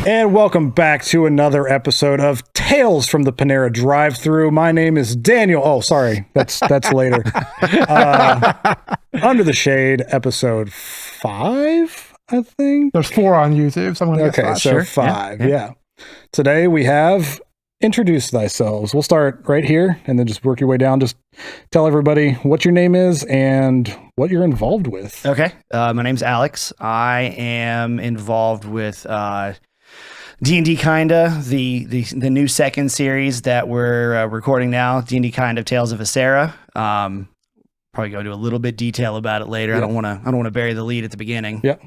And welcome back to another episode of Tales from the Panera Drive-Thru. My name is Daniel. Oh, sorry. That's later. Under the Shade, episode 5, I think. There's 4 on YouTube, so I'm going to guess 5. So 5, yeah. Today we have Introduce Thyself. We'll start right here and then just work your way down. Just tell everybody what your name is and what you're involved with. Okay. My name's Alex. I am involved with D&D Kinda, the new second series that we're recording now, D&D Kind of Tales of Asera. Probably go into a little bit detail about it later. Yeah. I don't want to bury the lead at the beginning. Yeah.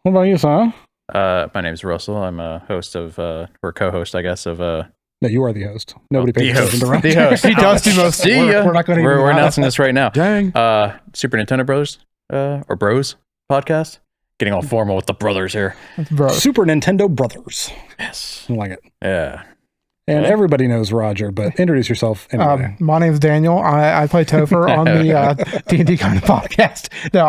What about you, son? My name's Russell. I'm a host of, or co-host, I guess, of. No, you are the host. Nobody pays the attention to host. Russ. The host. He does do most of the work. We're not going to We're announcing this right now. Dang. Super Nintendo Brothers, or Bros podcast. Getting all formal with the brothers here. Bro. Super Nintendo Brothers. Yes. I like it. Yeah. And everybody knows Roger, but introduce yourself anyway. My name's Daniel. I play Topher on the D&D kind of podcast. No,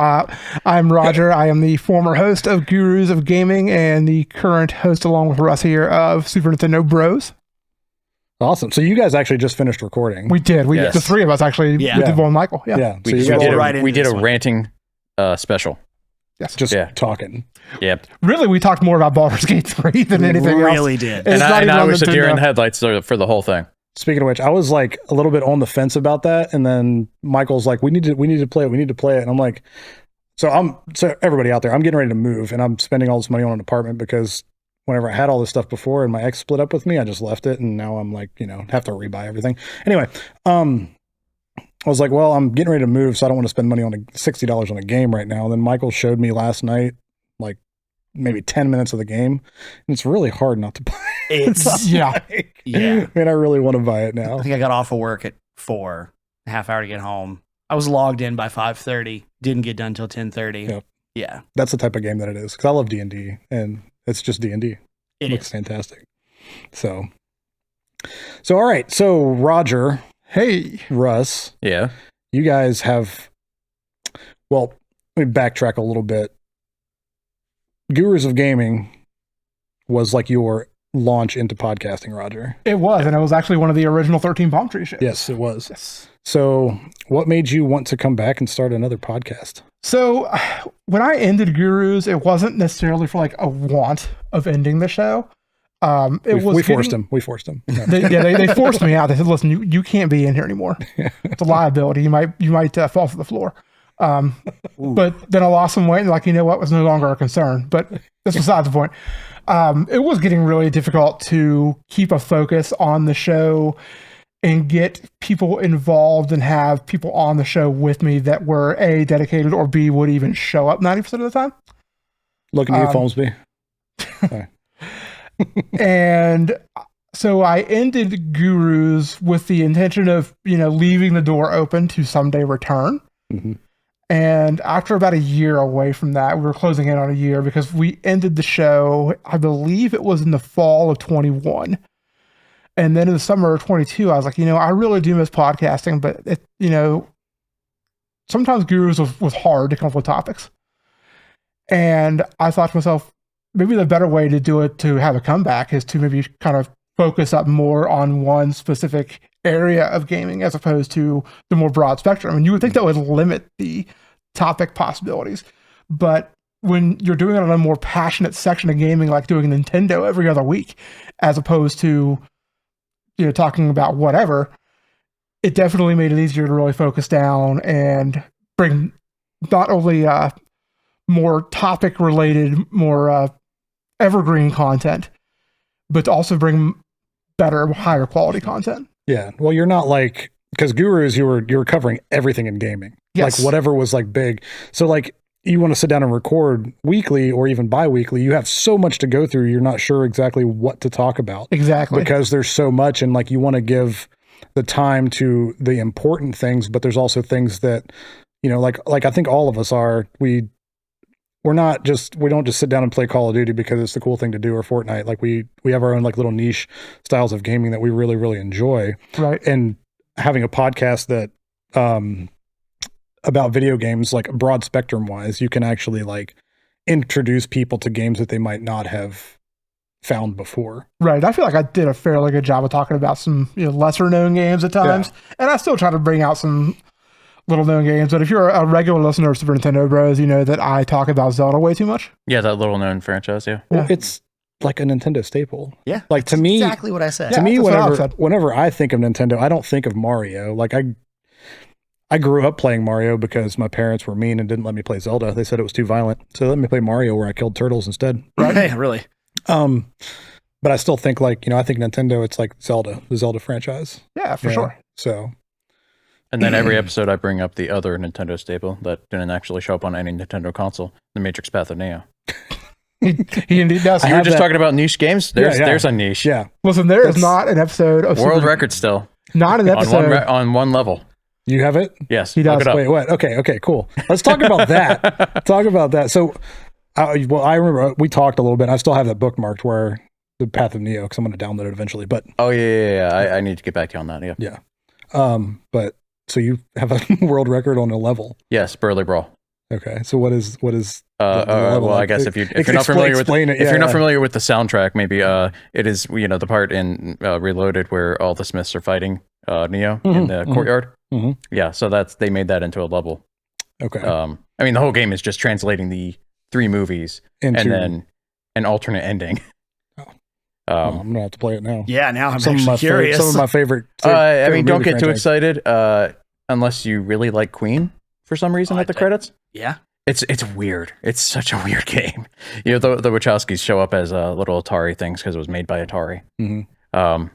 I'm Roger. I am the former host of Gurus of Gaming and the current host, along with Russ here, of Super Nintendo Bros. Awesome. So you guys actually just finished recording. We did. Yes. The 3 of us actually. Yeah. We did one Michael. Yeah. Yeah. So We you guys did, right into we did this a one. ranting special. Yes. just Yeah. talking. Yep. Really, we talked more about Baldur's Gate 3 than anything else. Really did. It's not And even I on was a deer in Nintendo. the headlights for the whole thing. Speaking of which, I was like a little bit on the fence about that, and then Michael's like, "We need to play it. We need to play it." And I'm like, so everybody out there, I'm getting ready to move, and I'm spending all this money on an apartment because whenever I had all this stuff before, and my ex split up with me, I just left it, and now I'm like, have to rebuy everything. Anyway, I was like, well, I'm getting ready to move, so I don't want to spend money on $60 on a game right now. And then Michael showed me last night, like maybe 10 minutes of the game, and it's really hard not to buy it. It's, Yeah. yeah. Man, I really want to buy it now. I think I got off of work at 4, a half hour to get home. I was logged in by 5:30. Didn't get done until 10:30. Yep. Yeah. That's the type of game that it is, because I love D&D, and it's just D&D. It looks is. fantastic. So all right. So Roger, Hey. Russ, Yeah. you guys have, well, let me backtrack a little bit. Gurus of Gaming was like your launch into podcasting, Roger. It was, and it was actually one of the original 13 Palm Tree shows. Yes, it was. Yes. So what made you want to come back and start another podcast? So when I ended Gurus, it wasn't necessarily for like a want of ending the show. We forced him. We forced him. No. They forced me out. They said, "Listen, you can't be in here anymore. It's a liability. You might fall to the floor." But then I lost some weight, and like, you know what, was no longer a concern. But that's beside the point. It was getting really difficult to keep a focus on the show and get people involved and have people on the show with me that were A, dedicated, or B, would even show up 90% of the time. Looking at you, Folmsby. Sorry. And so I ended Gurus with the intention of, leaving the door open to someday return. Mhm. And after about a year away from that, we were closing in on a year because we ended the show, I believe it was in the fall of 21. And then in the summer of 22, I was like, I really do miss podcasting, but sometimes Gurus was hard to come up with topics. And I thought to myself, maybe the better way to do it, to have a comeback, is to maybe kind of focus up more on one specific area of gaming as opposed to the more broad spectrum. And you would think that would limit the topic possibilities. But when you're doing it on a more passionate section of gaming, like doing Nintendo every other week, as opposed to, talking about whatever, it definitely made it easier to really focus down and bring not only more topic related, more evergreen content, but to also bring better, higher quality content. Yeah. Well, you're not like, because Gurus, you were covering everything in gaming. Yes. Like whatever was like big. So like you want to sit down and record weekly or even bi-weekly, you have so much to go through. You're not sure exactly what to talk about. Exactly. Because there's so much, and like you want to give the time to the important things, but there's also things that, like I think all of us are, we don't just sit down and play Call of Duty because it's the cool thing to do, or Fortnite. Like we have our own like little niche styles of gaming that we really, really enjoy. Right. And having a podcast that, about video games, like broad spectrum wise, you can actually like introduce people to games that they might not have found before. Right. I feel like I did a fairly good job of talking about some lesser known games at times, and I still try to bring out some little known games. But if you're a regular listener of Super Nintendo Bros, you know that I talk about Zelda way too much. Yeah, that little known franchise. Yeah. Well, it's like a Nintendo staple. Yeah. Like to me, exactly what I said. to me, that's what I said. whenever I think of Nintendo, I don't think of Mario. Like I grew up playing Mario because my parents were mean and didn't let me play Zelda. They said it was too violent. So they let me play Mario where I killed turtles instead. Right. Really. But I still think like, I think Nintendo, it's like Zelda, the Zelda franchise. Yeah, for sure. So. And then every episode I bring up the other Nintendo staple that didn't actually show up on any Nintendo console, The Matrix Path of Neo. He indeed does. You were just talking about niche games? There's a niche. Yeah. Listen, there is not an episode of World record still. Not an episode. On one level. You have it? Yes. He does. Look it up. Wait, what? Okay, cool. Let's talk about that. Talk about that. So, I remember we talked a little bit. I still have that bookmarked where the Path of Neo, because I'm going to download it eventually. But oh yeah. I need to get back to you on that. Yeah. Yeah. But so you have a world record on a level. Yes, Burly Brawl. Okay. So what is the well, I guess if you're not familiar with not familiar with the soundtrack, maybe it is the part in Reloaded where all the Smiths are fighting Neo in the courtyard. Mm-hmm. Yeah, so they made that into a level. Okay. I mean the whole game is just translating the 3 movies and then an alternate ending. I'm gonna have to play it now. Yeah, now I'm actually curious. Some of my favorite. I mean, don't get too excited unless you really like Queen for some reason at the credits. Yeah. It's weird. It's such a weird game. The Wachowskis show up as little Atari things because it was made by Atari. Mm-hmm.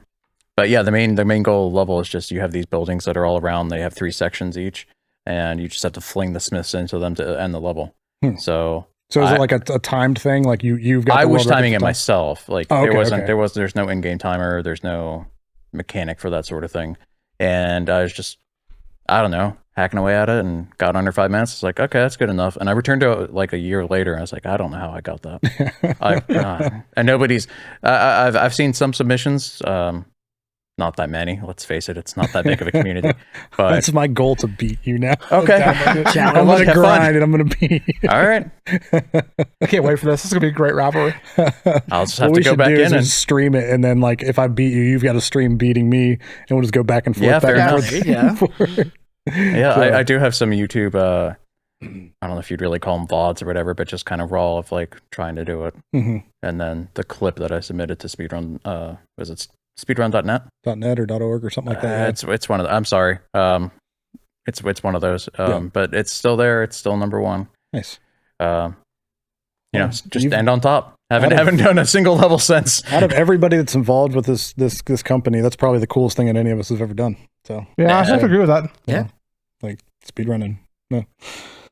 But yeah, the main goal level is just you have these buildings that are all around. They have 3 sections each, and you just have to fling the Smiths into them to end the level. So is it like a timed thing? Like you've got. I was timing it myself. Like there's no in-game timer. There's no mechanic for that sort of thing, and I was just I don't know, hacking away at it and got under 5 minutes. It's like, okay, that's good enough. And I returned to it like a year later. And I was like, I don't know how I got that. And nobody's, I've seen some submissions, not that many. Let's face it, it's not that big of a community. But it's my goal to beat you now. Okay. I'm going to grind and I'm going to beat you. All right. I can't wait for this. This is going to be a great rivalry. I'll just have to go back in and stream it. And then like, if I beat you, you've got to stream beating me and we'll just go back and forth. Yeah, fair enough. Yeah, I do have some YouTube, I don't know if you'd really call them VODs or whatever, but just kind of raw of like trying to do it. Mm-hmm. And then the clip that I submitted to Speedrun, was it speedrun.net? .net or .org or something like that. It's one of the, I'm sorry. It's one of those, but it's still there. It's still number 1. Nice. Just end on top. Haven't done a single level since. Out of everybody that's involved with this company, that's probably the coolest thing that any of us have ever done. So yeah, I have to agree with that. Yeah. Like speedrunning. No.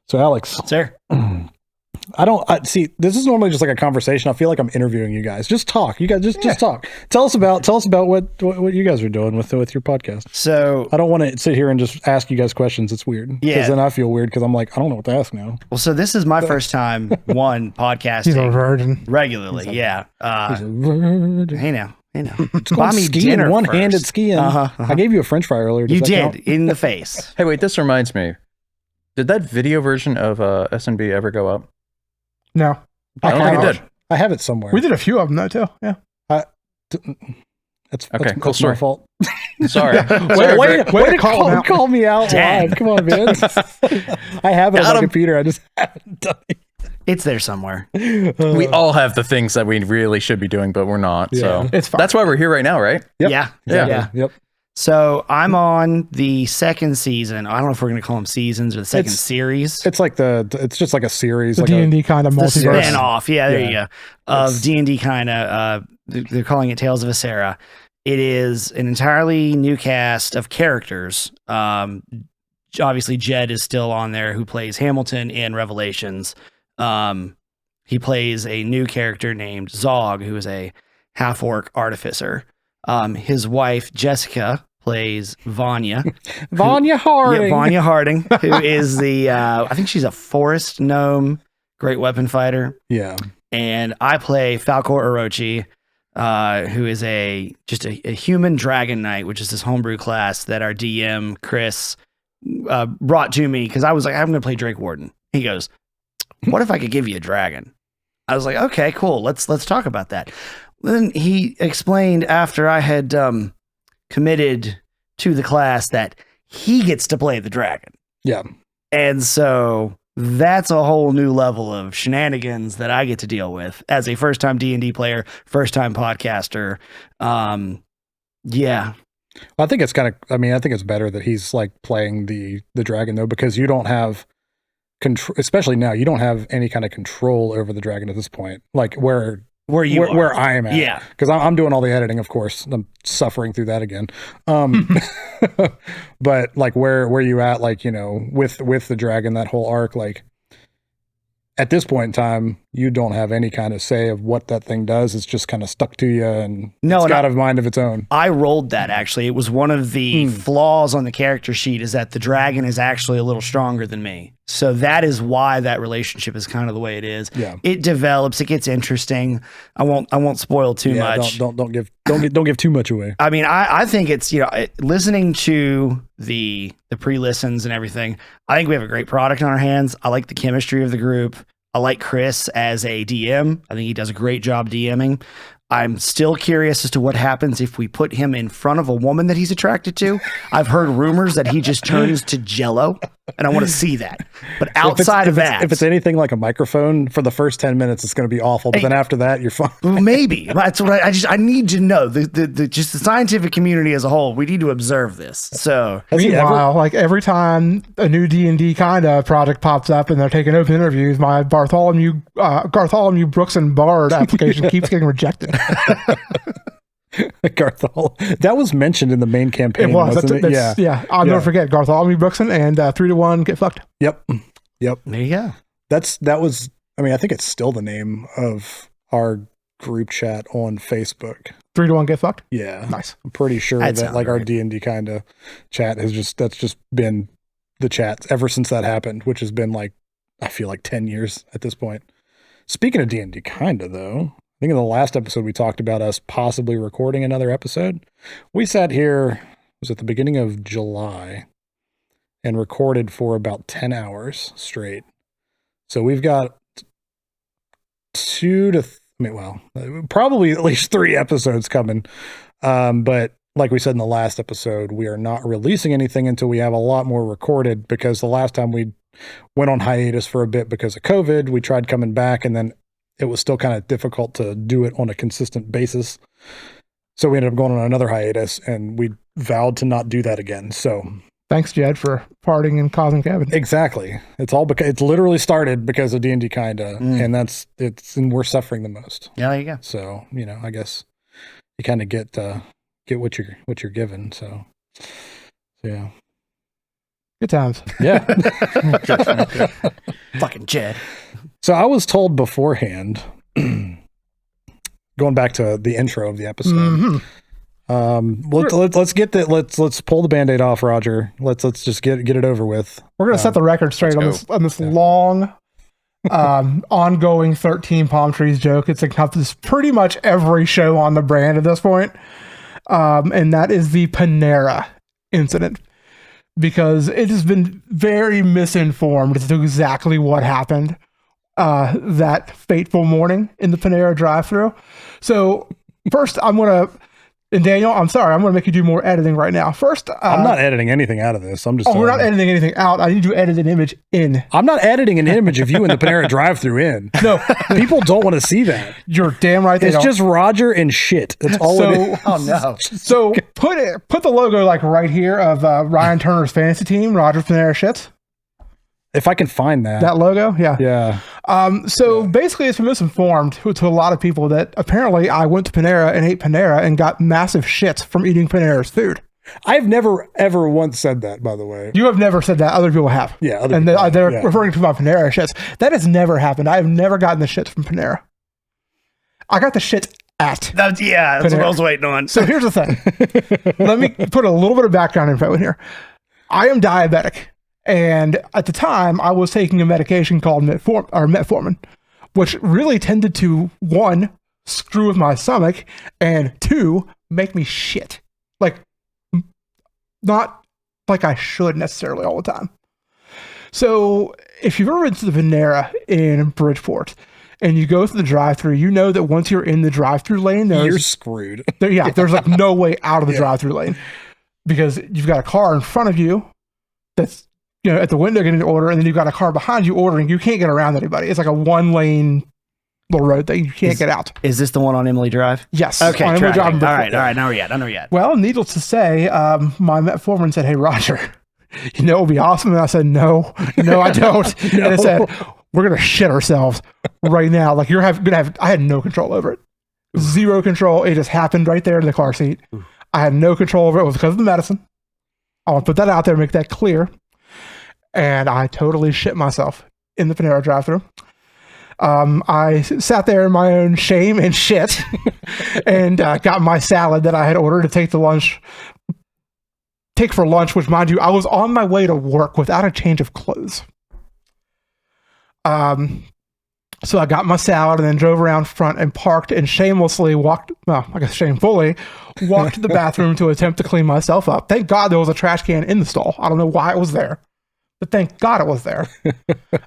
So Alex. Sir. I see, this is normally just like a conversation. I feel like I'm interviewing you guys. Just talk. You guys just talk. Tell us about what you guys are doing with your podcast. So I don't want to sit here and just ask you guys questions. It's weird. Yeah. Because then I feel weird because I'm like, I don't know what to ask now. Well, so this is my first time podcasting. He's a virgin. Regularly. Yeah. He's a virgin. Hey now. It's called skiing, one-handed skiing. I gave you a French fry earlier. You did, in the face. Hey, wait, this reminds me. Did that video version of SNB ever go up? No. I don't think it did. I have it somewhere. We did a few of them though too. Yeah. That's cool. That's Sorry. my fault. Sorry. Way to call me out live. Come on, man. I have it on my computer. I just haven't done it. It's there somewhere. We all have the things that we really should be doing, but we're not. Yeah. So it's fine. That's why we're here right now, right? Yep. Yeah. Exactly. Yeah. Yep. So I'm on the second season. I don't know if we're going to call them seasons or the second series. It's like it's just like a series. The like D&D kind of the multiverse. spin-off. Yeah, there you go. Of D&D kind of, they're calling it Tales of Asera. It is an entirely new cast of characters. Obviously, Jed is still on there, who plays Hamilton in Revelations. He plays a new character named Zog, who is a half-orc artificer. His wife, Jessica, plays Vanya. Vanya Harding. Yeah, Vanya Harding, who is the, I think she's a forest gnome, great weapon fighter. Yeah. And I play Falcor Orochi, who is just a human dragon knight, which is this homebrew class that our DM, Chris, brought to me because I was like, I'm going to play Drake Warden. He goes, what if I could give you a dragon? I was like, okay, cool. Let's talk about that. Then he explained after I had committed to the class that he gets to play the dragon. Yeah. And so that's a whole new level of shenanigans that I get to deal with as a first-time D&D player, first-time podcaster. Yeah. I think it's kind of, I mean, I think it's better that he's like playing the dragon though, because you don't have control, especially now, you don't have any kind of control over the dragon at this point. Like where I am at. Yeah. Because I'm doing all the editing, of course. I'm suffering through that again. But like where you at, like, you know, with the dragon, that whole arc, like at this point in time, you don't have any kind of say of what that thing does. It's just kind of stuck to you, and it's got a mind of its own. I rolled that, actually. It was one of the flaws on the character sheet, is that the dragon is actually a little stronger than me. So that is why that relationship is kind of the way it is. Yeah. It develops, it gets interesting. I won't spoil too much. Don't give too much away. I mean, I think it's, you know, listening to the pre-listens and everything, I think we have a great product on our hands. I like the chemistry of the group. I like Chris as a DM. I think he does a great job DMing. I'm still curious as to what happens if we put him in front of a woman that he's attracted to. I've heard rumors that he just turns to jello, and I want to see that. But outside of that, if it's anything like a microphone, for the first 10 minutes, it's going to be awful. But then after that, you're fine. Maybe. That's what I need to know. The scientific community as a whole, we need to observe this. So meanwhile, like every time a new D&D kind of project pops up and they're taking open interviews, my Bartholomew Brooks and Bard application keeps getting rejected. Garthol. That was mentioned in the main campaign. It was. Wasn't it? Yeah. I'll never forget Bartholomew Brookson and 3-1 get fucked. Yep. There you go. That was. I mean, I think it's still the name of our group chat on Facebook. 3-1 get fucked. Yeah. Nice. I'm pretty sure that like our D&D kind of chat that's just been the chat ever since that happened, which has been like, I feel like 10 years at this point. Speaking of D&D kind of though, I think in the last episode we talked about us possibly recording another episode. We sat here, it was at the beginning of July, and recorded for about 10 hours straight. So we've got probably at least 3 episodes coming. But like we said in the last episode, we are not releasing anything until we have a lot more recorded, because the last time we went on hiatus for a bit because of COVID, we tried coming back, and then it was still kind of difficult to do it on a consistent basis. So we ended up going on another hiatus, and we vowed to not do that again. So thanks, Jed, for partying and causing cabin. Exactly. It's all because it's literally started because of D&D kinda, and and we're suffering the most. Yeah, there you go. So, you know, I guess you kind of get what you're given. So yeah. Good times. Yeah. Fucking Jed. So I was told beforehand, going back to the intro of the episode, let's pull the Band-Aid off, Roger. Let's just get it over with. We're gonna set the record straight on this long ongoing 13 palm trees joke. It's encompassed pretty much every show on the brand at this point. And that is the Panera incident, because it has been very misinformed as to exactly what happened that fateful morning in the Panera drive-thru. So first, and Daniel, I'm sorry, I'm going to make you do more editing right now. First, I'm not editing anything out of this. I'm just. We're not editing anything out. I need you to edit an image in. I'm not editing an image of you in the Panera drive-thru in. No, people don't want to see that. You're damn right. It's just Roger and shit. That's all it is. Oh no. So put the logo like right here of Ryan Turner's fantasy team, Roger Panera shits. If I can find that logo, yeah. Yeah. Basically, it's been misinformed to a lot of people that apparently I went to Panera and ate Panera and got massive shits from eating Panera's food. I've never ever once said that, by the way. You have never said that. Other people have. Yeah. They're referring to my Panera shits. That has never happened. I have never gotten the shits from Panera. I got the shit at. That's Panera. what I was waiting on. So here's the thing. Let me put a little bit of background info in here. I am diabetic. And at the time, I was taking a medication called metformin, which really tended to, 1, screw with my stomach, and 2, make me shit. Like, not like I should necessarily all the time. So, if you've ever been to the Panera in Bridgeport, and you go through the drive-through, you know that once you're in the drive-through lane, you're screwed. There's like no way out of the drive-through lane because you've got a car in front of you that's at the window getting the order, and then you've got a car behind you ordering. You can't get around anybody. It's like a one-lane little road thing. You can't get out. Is this the one on Emily Drive? Yes. Okay. On Emily Drive. All right. Now we're at. Well, needless to say, my foreman said, "Hey, Roger, it would be awesome." And I said, "No, I don't." And I said, "We're gonna shit ourselves right now. Like you're gonna have." I had no control over it. Zero control. It just happened right there in the car seat. I had no control over it. It was because of the medicine. I want to put that out there, make that clear. And I totally shit myself in the Panera drive-thru. I sat there in my own shame and shit and got my salad that I had ordered to take for lunch, which, mind you, I was on my way to work without a change of clothes. So I got my salad and then drove around front and parked and shamefully walked to the bathroom to attempt to clean myself up. Thank God there was a trash can in the stall. I don't know why it was there, but thank God it was there.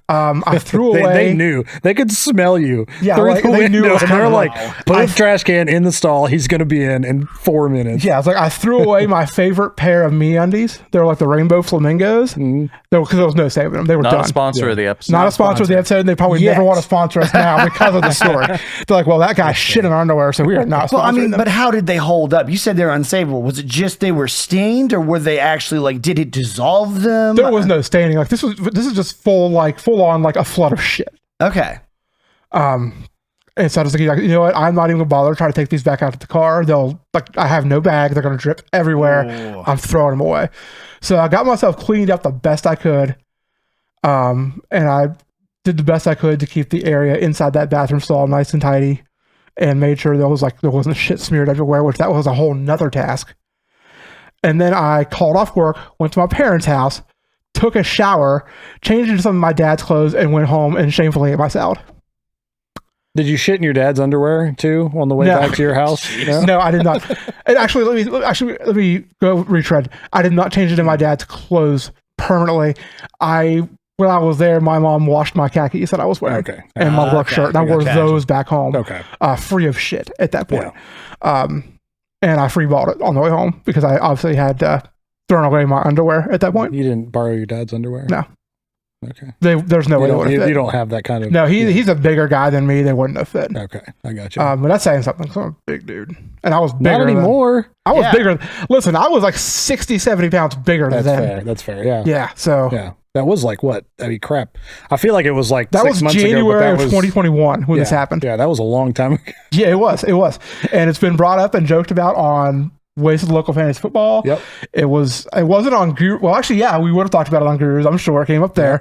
I threw away. They knew. They could smell you. Yeah, through like, the they knew. window, and they're like, put a trash can in the stall. He's going to be in 4 minutes. Yeah, it's like I threw away my favorite pair of MeUndies. They were like the rainbow flamingos. Because there was no saving them. They were not done. A sponsor of the episode. Not a sponsor of the episode. And they probably never want to sponsor us now because of the story. They're like, well, that guy shit in our underwear, so we are not sponsoring them. But how did they hold up? You said they're unsavable. Was it just they were stained, or were they actually like? Did it dissolve them? There was no staining. Like this is just full on like a flood of shit. Okay. And so I was like, you know what? I'm not even gonna bother trying to take these back out to the car. I have no bag. They're gonna drip everywhere. Ooh. I'm throwing them away. So I got myself cleaned up the best I could. And I did the best I could to keep the area inside that bathroom stall nice and tidy, and made sure there wasn't shit smeared everywhere, which that was a whole nother task. And then I called off work, went to my parents' house, took a shower, changed into some of my dad's clothes, and went home and shamefully ate my salad. Did you shit in your dad's underwear too on the way back to your house? No, I did not. And actually, let me go retread. I did not change it in my dad's clothes permanently. When I was there, my mom washed my khakis that I was wearing and my work shirt. And I wore those back home, free of shit at that point. Yeah. And I free bought it on the way home because I obviously had thrown away my underwear at that point. You didn't borrow your dad's underwear? No. Okay. There's no way they would have fit. You don't have that kind of... No, he's a bigger guy than me. They wouldn't have fit. Okay, I got you. But that's saying something. So I'm a big dude. And I was bigger. Not anymore. I was bigger. Listen, I was like 60, 70 pounds bigger than them. That's fair, yeah. Yeah, so... Yeah. That was like what? I mean, crap. I feel like it was like that 6 months January ago. That was January of 2021 when this happened. Yeah, that was a long time ago. Yeah, it was. And it's been brought up and joked about on Wasted Local Fantasy Football. Yep. It wasn't on Guru. Well, actually, yeah, we would have talked about it on Gurus. I'm sure it came up there.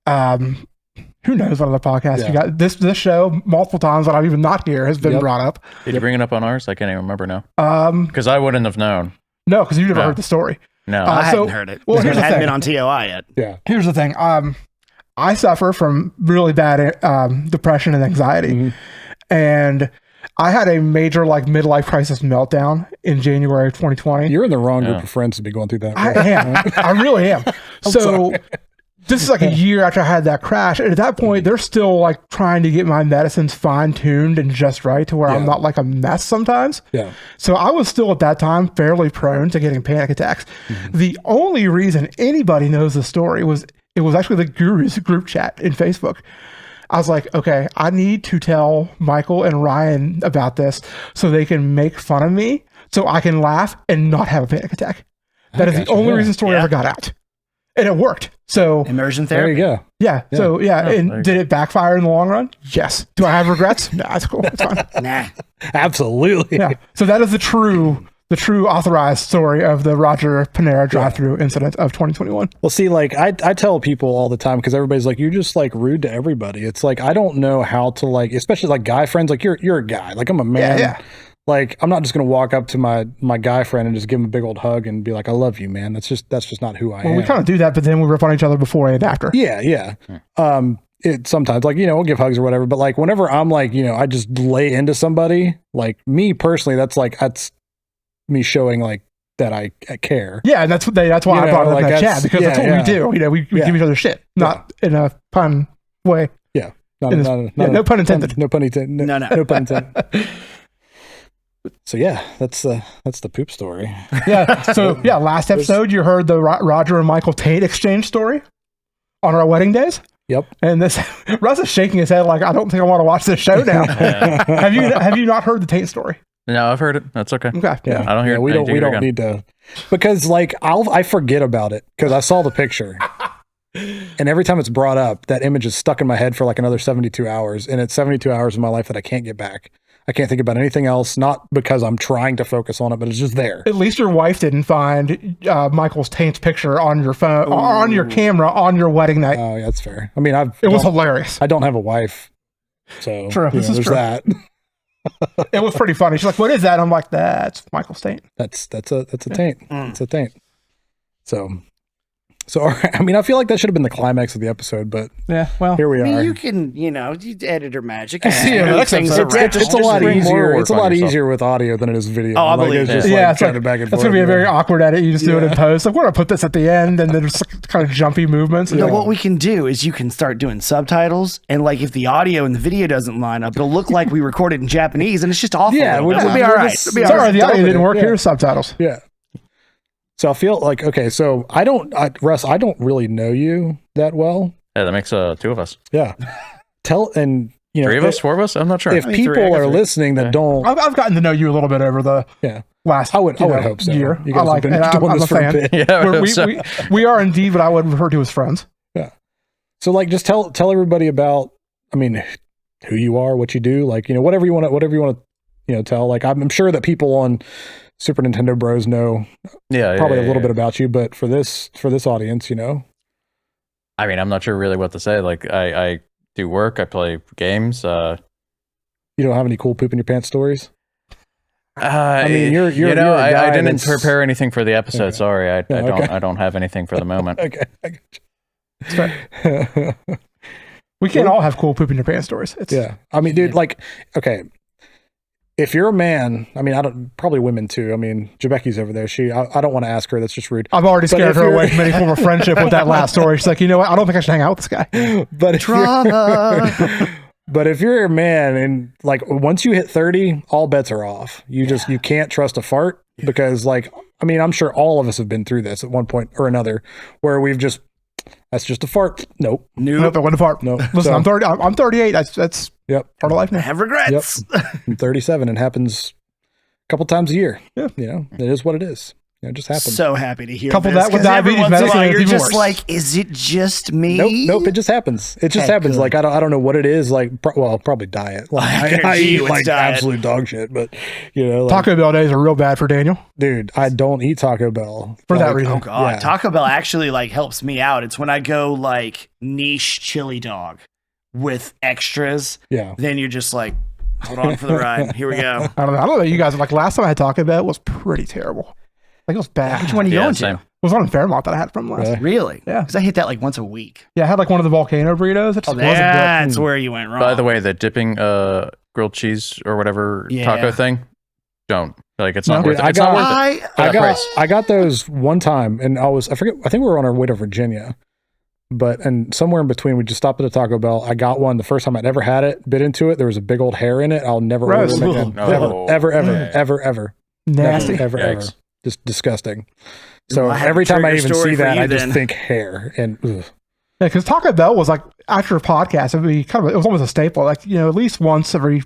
Who knows what other podcasts you got? This show multiple times that I've even not here has been brought up. Did you bring it up on ours? I can't even remember now. Because I wouldn't have known. No, because you've never heard the story. No, I hadn't heard it. Well, it hadn't been on TOI yet. Yeah. Here's the thing. I suffer from really bad depression and anxiety, and I had a major midlife crisis meltdown in January of 2020. You're in the wrong group of friends to be going through that. I am. I really am. So this is like a year after I had that crash, and at that point, they're still trying to get my medicines fine tuned and just right to where I'm not like a mess sometimes. Yeah. So I was still at that time fairly prone to getting panic attacks. Mm-hmm. The only reason anybody knows the story was it was actually the Gurus group chat in Facebook. I was like, okay, I need to tell Michael and Ryan about this so they can make fun of me so I can laugh and not have a panic attack. That is the only reason the story ever got out. And it worked. So immersion therapy. There you go. Yeah. So and did it backfire in the long run? Yes. Do I have regrets? No, that's cool. It's fine. Nah. Absolutely. Yeah. So that is the true authorized story of the Roger Panera drive-thru incident of 2021. Well, see, I tell people all the time because everybody's like, you're just rude to everybody. It's like, I don't know how to especially guy friends. You're a guy. I'm a man. Yeah. I'm not just going to walk up to my guy friend and just give him a big old hug and be like, I love you, man. That's just not who I am. Well, we kind of do that, but then we rip on each other before and after. Yeah. Yeah. It sometimes we'll give hugs or whatever, but whenever I'm I just lay into somebody, me personally, that's me showing that I care. Yeah. And that's why I brought it up in that chat, because that's what we do. We give each other shit, not in a pun way. Yeah. No pun intended. No pun intended. No. No pun intended. So yeah, that's the poop story. Yeah. So yeah, last episode you heard the Roger and Michael Tate exchange story on our wedding days. Yep. And this Russ is shaking his head like, I don't think I want to watch this show now. Have you not heard the Tate story? No, I've heard it. That's okay. Okay. Yeah. I don't hear. We don't need to, because like I forget about it because I saw the picture. And every time it's brought up, that image is stuck in my head for like another 72 hours. And it's 72 hours of my life that I can't get back. I can't think about anything else, not because I'm trying to focus on it, but it's just there. At least your wife didn't find Michael's Taint's picture on your phone, on your camera, on your wedding night. Oh, yeah, that's fair. I mean, it was hilarious. I don't have a wife. So true. This is there's true. that. It was pretty funny. She's like, what is that? I'm like, that's Michael's Taint. That's a taint. It's a taint. So, I mean, I feel like that should have been the climax of the episode, but yeah, well, here we are. You can, editor magic. It's a lot easier. It's a lot easier with audio than it is video. Oh, I believe it's it. just It's like back and that's forth. gonna be a very awkward edit. You just do it in post. Like, we're gonna put this at the end, and then there's kind of jumpy movements. No, what we can do is you can start doing subtitles, and like if the audio and the video doesn't line up, it'll look like we recorded in Japanese, and it's just awful. Yeah, it'll be all right. Sorry, the audio didn't work. Here's subtitles. Yeah. So I feel like, okay, so Russ, I don't really know you that well. Yeah, that makes 2 of us. Yeah. 3 of us, 4 of us. I'm not sure. If people are listening that don't, I've gotten to know you a little bit over the last. I would hope so. Year. You guys have been doing this for a bit. Yeah, we are indeed what I would refer to as friends. Yeah. So like, just tell everybody about, I mean, who you are, what you do, like, whatever you want to, tell. Like, I'm sure that people on Super Nintendo Bros know probably a little bit about you, but for this audience, I mean, I'm not sure really what to say. Like, I do work, I play games. You don't have any cool poop in your pants stories? I mean, you're I didn't prepare anything for the episode. Okay. Sorry, I don't have anything for the moment. Okay, I got you. It's fair. We can't all have cool poop in your pants stories. I mean, dude, like, okay. If you're a man, I mean, probably women too. I mean, Jebecki's over there. I don't want to ask her. That's just rude. I've already scared her away from any form of friendship with that last story. She's like, you know what? I don't think I should hang out with this guy. But Drama. But if you're a man and like once you hit 30, all bets are off. You can't trust a fart because like, I mean, I'm sure all of us have been through this at one point or another where that's just a fart. Nope. Nope. That wasn't a fart. Nope. Listen, I'm 38. That's yep. part of life now. I have regrets. Yep. I'm 37 and happens a couple times a year. Yeah. It is what it is. It just happens. So happy to hear Couple this, that with diabetes medicine. You're just like, is it just me? Nope. It just happens. It just happens. Good. Like I don't know what it is. Like probably diet. Like, I eat like diet. Absolute dog shit. But like, Taco Bell days are real bad for Daniel. Dude, I don't eat Taco Bell for that reason. Oh god, Taco Bell actually like helps me out. It's when I go like niche chili dog with extras. Yeah. Then you're just like, hold on for the ride. Here we go. I don't know. You guys like last time I had Taco Bell was pretty terrible. Like it was bad. Which one are you going to? It was one in Fairmont that I had from last. Really? Yeah. Because I hit that like once a week. Yeah, I had like one of the volcano burritos. It just wasn't good. That's where you went wrong. By the way, the dipping grilled cheese or whatever taco thing, don't. Like it's not worth it. It's not worth it. I got those one time and I think we were on our way to Virginia. And somewhere in between, we just stopped at a Taco Bell. I got one the first time I'd ever had it, bit into it. There was a big old hair in it. I'll never order them again. No. Ever. Nasty. Ever. Just disgusting. So every time I even see that, I just think hair and ugh. Yeah, because Taco Bell was like after a podcast, it was almost a staple. Like at least once every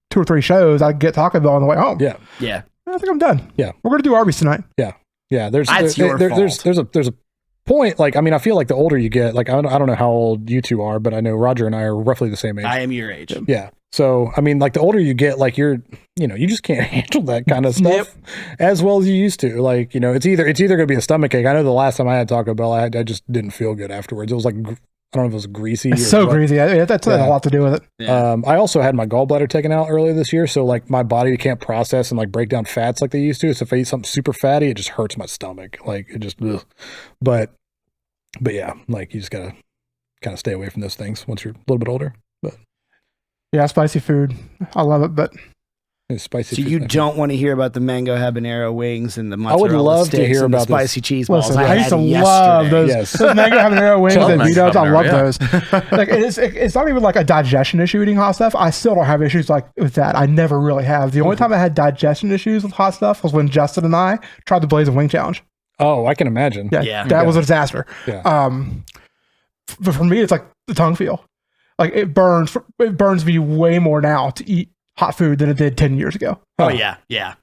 2 or 3 shows, I'd get Taco Bell on the way home. Yeah. I think I'm done. Yeah, we're gonna do Arby's tonight. Yeah. There's a point. Like I mean, I feel like the older you get, like I don't know how old you two are, but I know Roger and I are roughly the same age. I am your age. Yeah. So, I mean, like the older you get, like you just can't handle that kind of stuff as well as you used to. Like, it's either going to be a stomach ache. I know the last time I had Taco Bell, I just didn't feel good afterwards. It was like, I don't know if it was greasy. It's so greasy. That's a lot to do with it. Yeah. I also had my gallbladder taken out earlier this year. So like my body can't process and like break down fats like they used to. So if I eat something super fatty, it just hurts my stomach. Like it just, ugh. But yeah, like you just got to kind of stay away from those things once you're a little bit older. But yeah, spicy food. I love it, but It's spicy. So you don't want to hear about the mango habanero wings and the I would mozzarella love to sticks hear and the about spicy cheese balls. Listen, I had used to yesterday. love those, Yes. those mango habanero wings Tell at them Vito's. I habanero, love yeah. those. Like it's not even like a digestion issue eating hot stuff. I still don't have issues like with that. I never really have. The only time I had digestion issues with hot stuff was when Justin and I tried the Blazing Wing Challenge. Oh, I can imagine. Yeah. That was a disaster. Yeah. But for me, it's like the tongue feel. Like it burns me way more now to eat hot food than it did 10 years ago. Oh yeah. Yeah.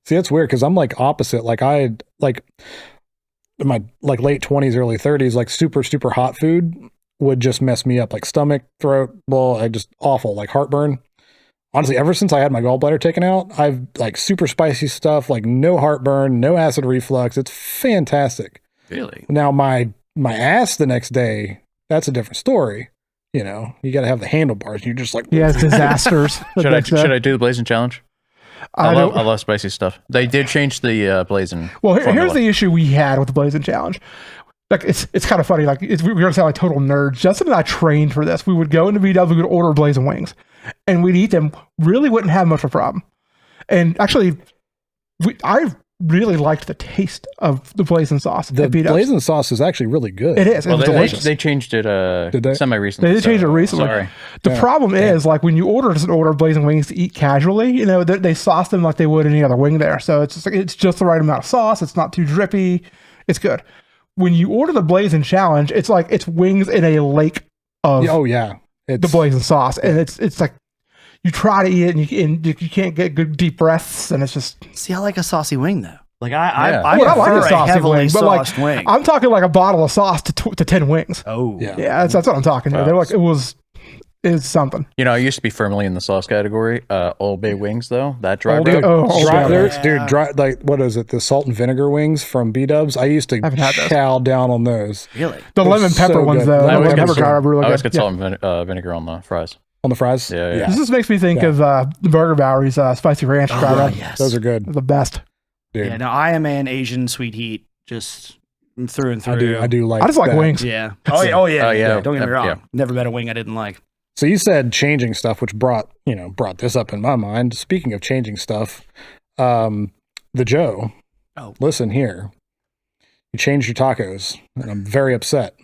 See, that's weird because I'm like opposite. Like I like in my like late 20s, early 30s, like super, super hot food would just mess me up. Like stomach, throat, well, I just awful, like heartburn. Honestly, ever since I had my gallbladder taken out, I've like super spicy stuff, like no heartburn, no acid reflux. It's fantastic. Really? Now my ass the next day, that's a different story. You know, you got to have the handlebars. You're just like, Yeah, it's disasters. Should I do the blazing challenge? I don't- love spicy stuff. They did change the blazing. Well, here's formula. the issue we had with the Blazing Challenge. Like it's kind of funny. Like we're gonna sound like total nerds. Justin and I trained for this. We would go into VW, we would order blazing wings, and we'd eat them. Really wouldn't have much of a problem. And actually, I really liked the taste of the blazing sauce. the at VW's. blazing sauce is actually really good. It is. Well, It's delicious. they changed it Did they? semi-recently. They did change it recently. Sorry. The Yeah. problem is, like, when you order just an order of blazing wings to eat casually, you know, they sauce them like they would any other wing there. So it's just the right amount of sauce. It's not too drippy. It's good. When you order the blazing challenge, it's like it's wings in a lake of Oh yeah, the blazing sauce, and it's like you try to eat it and you can't get good deep breaths, and it's just. See, I like a saucy wing though. Like Yeah. I Well, I like prefer a a saucy heavily wing, but like sauced wing. I'm talking like a bottle of sauce to 10 wings. Oh Yeah. Yeah, that's what I'm talking here. Wow. They're like it's something. You know, I used to be firmly in the sauce category. Old Bay wings, though, that dry Old Bay- rub. oh, Old Dry, Bay. there's- dude, dry, like what is it? The salt and vinegar wings from B-Dubs. I used to Haven't had those. chow down on those really? The They're lemon pepper so ones good. though. I The always lemon get pepper some- are really I always good. get salt and vinegar on the fries. on the fries. Yeah. This just makes me think Yeah. of the Burger Bowery's spicy ranch dry rub. yes. Those are good, The best. dude. Yeah. No, I am an Asian sweet heat, just through and through. I do like. I just like that. wings. Yeah. Oh yeah. Oh yeah. Oh, yeah. Don't get me wrong. Yeah. Never met a wing I didn't like. So you said changing stuff, which brought this up in my mind. Speaking of changing stuff, the Joe. Oh. Listen here. You changed your tacos, and I'm very upset.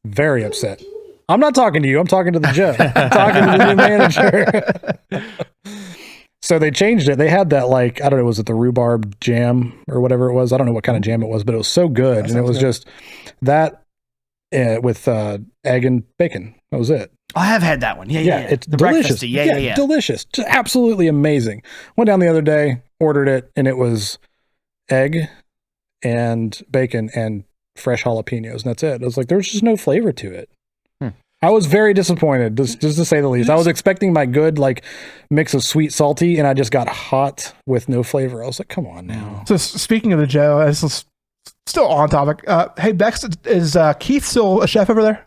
Very upset. I'm not talking to you. I'm talking to the Joe. I'm talking to the new manager. So they changed it. They had that, like, I don't know, was it the rhubarb jam or whatever it was? I don't know what kind of jam it was, but it was so good. And it was just that with egg and bacon. That was it. I have had that one. Yeah. Yeah, it's the delicious. breakfasty. Yeah. Delicious. Just absolutely amazing. Went down the other day, ordered it, and it was egg and bacon and fresh jalapenos, and that's it. I was like, there was just no flavor to it. I was very disappointed, just to say the least. I was expecting my good like mix of sweet, salty, and I just got hot with no flavor. I was like, come on now. So speaking of the Joe, this is still on topic. Hey Bex, is Keith still a chef over there?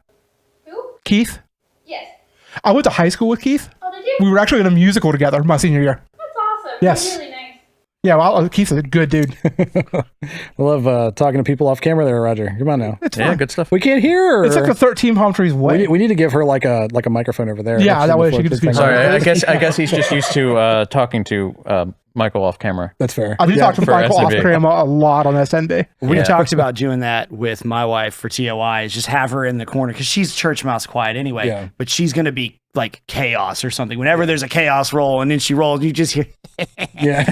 Who? Keith? Yes. I went to high school with Keith. Oh, did you? We were actually in a musical together my senior year. That's awesome. Yes. That's really nice. Yeah, well, Keith's a good dude. I love talking to people off camera there, Roger. Come on now. It's Yeah, fine. good stuff. We can't hear her. It's like the 13 palm trees way. we need to give her like a microphone over there. Yeah, Next to that the way she flip can just thing. be- Sorry, I guess he's just used to talking to Michael off camera. That's fair. I do talk to for Michael SMB. off-camera a lot on SNB. We Yeah. talked about doing that with my wife for TOI, is just have her in the corner because she's church mouse quiet anyway. Yeah. But she's going to be like chaos or something. Whenever there's a chaos roll and then she rolls, you just hear, Yeah.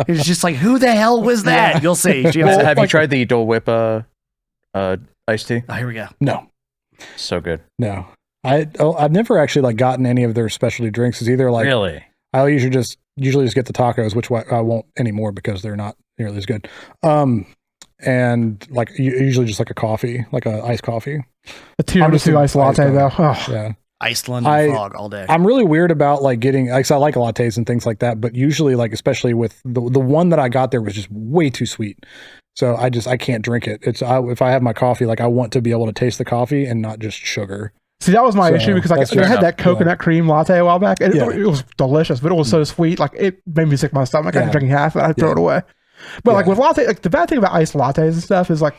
it's just like, who the hell was that? You'll see. She goes, Have you tried the Dole Whip iced tea? oh, here we go. No. So good. No. I've never actually like gotten any of their specialty drinks. It's either like Really? I'll usually just get the tacos, which I won't anymore because they're not nearly as good. And like usually just like a coffee, like a iced coffee. A tiramisu iced latte, though. Oh. Yeah. Iced London I- fog all day. I'm really weird about like getting, like, 'cause I like lattes and things like that, but usually like, especially with the one that I got there was just way too sweet. So I can't drink it. If I have my coffee, like I want to be able to taste the coffee and not just sugar. See, that was my So, issue because like, that's I fair had enough. that coconut cream latte a while back, and Yeah. it was delicious, but it was so sweet, like it made me sick to my stomach. I Yeah. was drinking half, and I'd throw Yeah. it away. But like Yeah. with latte, like the bad thing about iced lattes and stuff is like,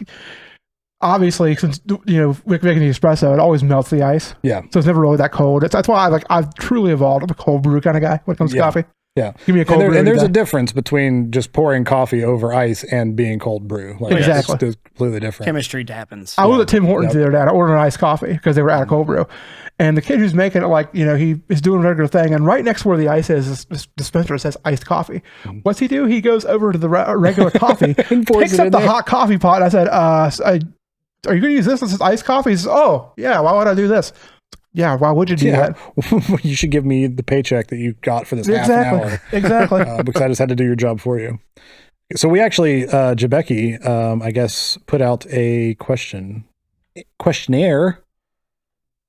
obviously, since making the espresso, it always melts the ice, Yeah. so it's never really that cold. That's why I've truly evolved. I'm a cold brew kind of guy when it comes to Yeah. coffee. Yeah. Give me a cold brew. And there's a difference between just pouring coffee over ice and being cold brew. Like, Exactly. It's completely different. Chemistry happens. I was at Tim Hortons the other day. I ordered an iced coffee because they were out of cold brew. And the kid who's making it, like, he is doing a regular thing. And right next to where the ice is, this dispenser says iced coffee. What's he do? He goes over to the regular coffee, picks up the hot coffee pot. And I said, are you going to use this? This is iced coffee. He says, oh, yeah, why would I do this? Yeah, why would you do that? You should give me the paycheck that you got for this half an hour. Exactly. Because I just had to do your job for you. So we actually, Jabeki, I guess, put out a questionnaire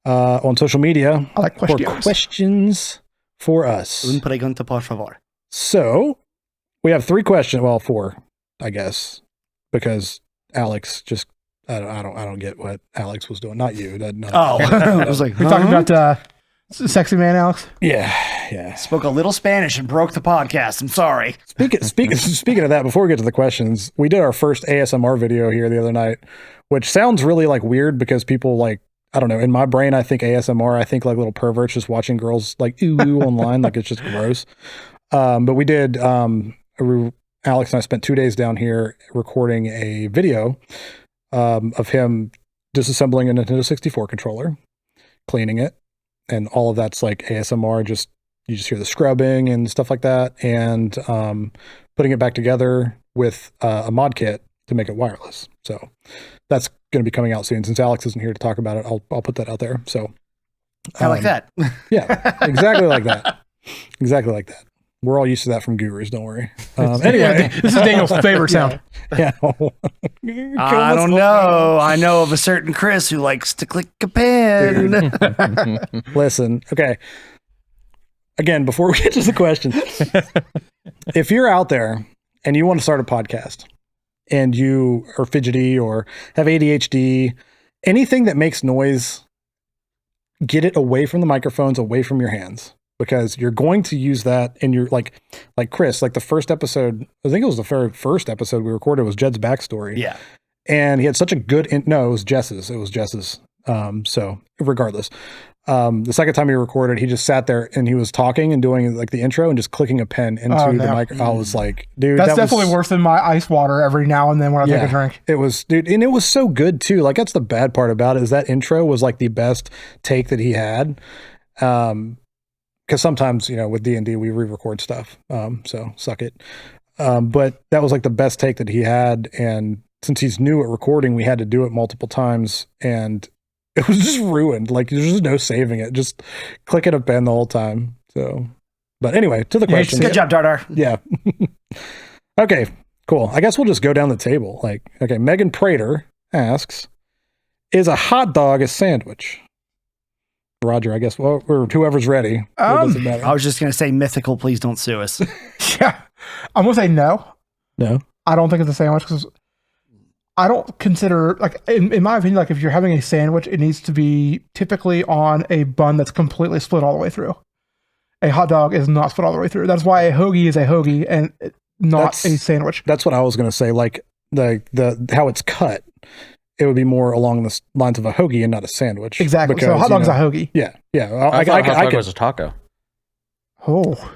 on social media. I like questions. For questions for us. Un pregunta, por favor. So we have 3 questions. Well, 4, I guess, because Alex just. I don't get what Alex was doing. Not you. I was like, you're talking about sexy man, Alex? Yeah. Spoke a little Spanish and broke the podcast. I'm sorry. Speaking of that, before we get to the questions, we did our first ASMR video here the other night, which sounds really like weird because people like, I don't know, in my brain, I think ASMR, I think like little perverts just watching girls like ooh online, like it's just gross. But we did, Alex and I spent 2 days down here recording a video of him disassembling a Nintendo 64 controller, cleaning it, and all of that's like ASMR. You just hear the scrubbing and stuff like that, and putting it back together with a mod kit to make it wireless. So that's going to be coming out soon. Since Alex isn't here to talk about it, I'll put that out there. So I like that. Yeah, exactly like that. Exactly like that. We're all used to that from gurus. Don't worry. Anyway, this is Daniel's favorite sound. Yeah. I don't know. I know of a certain Chris who likes to click a pen. Listen, okay. Again, before we get to the question, if you're out there and you want to start a podcast and you are fidgety or have ADHD, anything that makes noise, get it away from the microphones, away from your hands. Because you're going to use that and you're like Chris, like the first episode, I think it was the very first episode we recorded was Jed's backstory. Yeah. And he had such a good, no, it was Jess's. So regardless, the second time he recorded, he just sat there and he was talking and doing like the intro and just clicking a pen into the mic. I was like, dude, that's definitely worse than my ice water every now and then when I take a drink. It was, dude. And it was so good too. Like that's the bad part about it is that intro was like the best take that he had. Because sometimes, with D&D, we re-record stuff. So suck it. But that was like the best take that he had. And since he's new at recording, we had to do it multiple times. And it was just ruined. Like there's just no saving it. Just clicking a pen the whole time. So, but anyway, to the question. Good job, Dardar. Yeah. Okay, cool. I guess we'll just go down the table. Okay, Megan Prater asks, is a hot dog a sandwich? Roger, I guess, or whoever's ready. It doesn't matter. I was just going to say mythical, please don't sue us. Yeah. I'm going to say no. No. I don't think it's a sandwich because I don't consider, like, in my opinion, like if you're having a sandwich, it needs to be typically on a bun that's completely split all the way through. A hot dog is not split all the way through. That's why a hoagie is a hoagie and not a sandwich. That's what I was going to say. Like the how it's cut. It would be more along the lines of a hoagie and not a sandwich. Exactly. Because, so hot dog's a hoagie. Yeah. I thought hot dog was a taco. Oh.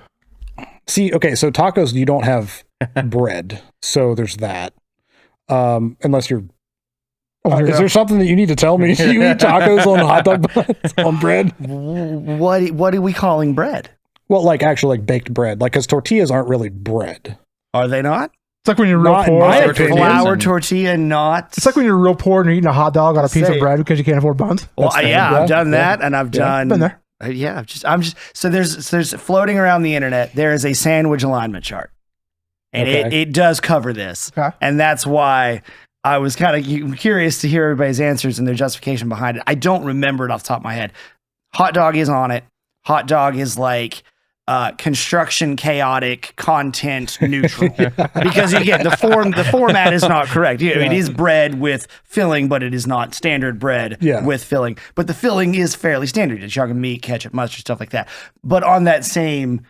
See, okay, so tacos, you don't have bread. So there's that. Unless you're... is there something that you need to tell me? Do you eat tacos on hot dog buns on bread? What are we calling bread? Well, like actual baked bread. Like, because tortillas aren't really bread. Are they not? It's like when you're real poor. Flour tortilla, not. It's like when you're real poor and you're eating a hot dog on a piece of bread because you can't afford buns. Well, I've done that, and I've done. Been there. I'm just. So there's floating around the internet. There is a sandwich alignment chart, and it does cover this, and that's why I was kind of curious to hear everybody's answers and their justification behind it. I don't remember it off the top of my head. Hot dog is on it. Hot dog is like. Construction chaotic, content neutral. Because again, the format is not correct. It is bread with filling, but it is not standard bread with filling. But the filling is fairly standard. It's young meat, ketchup, mustard, stuff like that. But on that same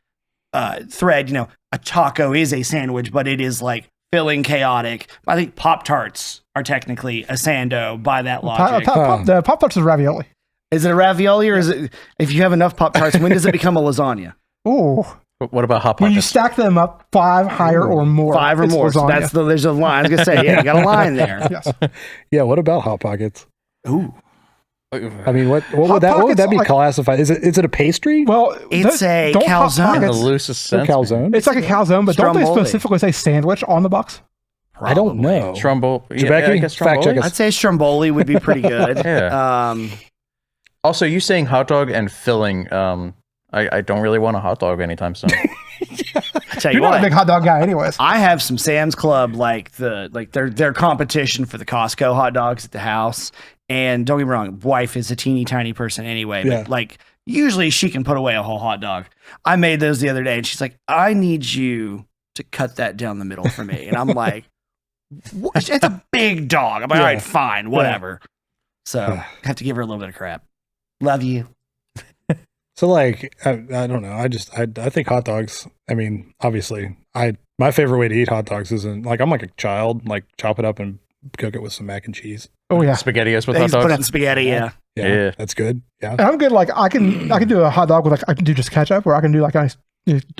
thread, a taco is a sandwich, but it is like filling chaotic. I think Pop-Tarts are technically a sando by that logic. The Pop-Tarts is ravioli. Is it a ravioli or is it, if you have enough Pop-Tarts, when does it become a lasagna? Ooh. What about Hot Pockets? When you stack them up 5 higher or more. 5 or it's more. So lasagna. there's a line. I was gonna say, yeah, you got a line there. Yes. Yeah, what about Hot Pockets? Ooh, I mean, what would that be classified? Is it a pastry? Well, it's a don't Hot calzone. In the Pockets- loosest Or sense. calzone? It's like a calzone, but don't they Stromboli. specifically say sandwich on the box? I don't know. Stromboli. Trebeki? I guess Fact check Stromboli. us. I'd say Stromboli would be pretty good. Yeah. Also, you saying hot dog and filling, I don't really want a hot dog anytime soon. I tell you You're not what, a big hot dog guy, anyways. I have some Sam's Club like their competition for the Costco hot dogs at the house. And don't get me wrong, wife is a teeny tiny person anyway, Yeah. but like usually she can put away a whole hot dog. I made those the other day, and she's like, "I need you to cut that down the middle for me," and I'm like, "What? It's a big dog." I'm like, "All right, fine, whatever." So I have to give her a little bit of crap. Love you. So like I don't know. I think hot dogs. I mean, obviously, my favorite way to eat hot dogs isn't like I'm like a child. Like chop it up and cook it with some mac and cheese. Oh yeah. SpaghettiOs with hot Put it in dogs. spaghetti, yeah. Yeah. That's good. Yeah, And I'm good. Like I can do a hot dog with like I can do just ketchup, or I can do like a nice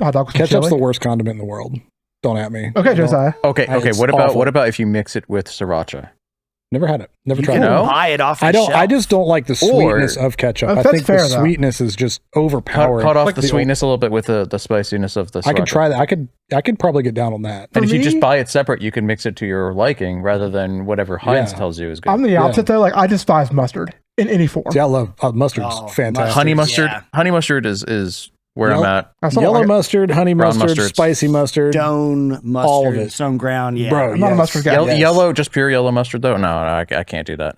hot dog with some ketchup's chili. the worst condiment in the world. Don't at me. Okay, Josiah. Okay. It's What awful. about if you mix it with sriracha? Never had it. Never You tried can it. know? buy it off the I don't. shelf. I just don't like the sweetness of ketchup. I That's think fair, the though. sweetness is just overpowering. Cut off Like the sweetness a little bit with the spiciness of the sriracha. I could try that. I could probably get down on that. And if For you just me- buy it separate, you can mix it to your liking rather than whatever Heinz Yeah. tells you is good. I'm the opposite though. Like I despise mustard in any form. See, I love mustard's Oh, fantastic. honey mustard, mustard. yeah. Honey mustard is where Yellow- I'm at. I still don't Yellow like it. mustard, honey Brown mustard, mustard. spicy mustard. Stone mustard, All of it. stone ground, yeah. Bro, I'm not a mustard guy. Yes. Yellow, just pure yellow mustard though. No, I can't do that.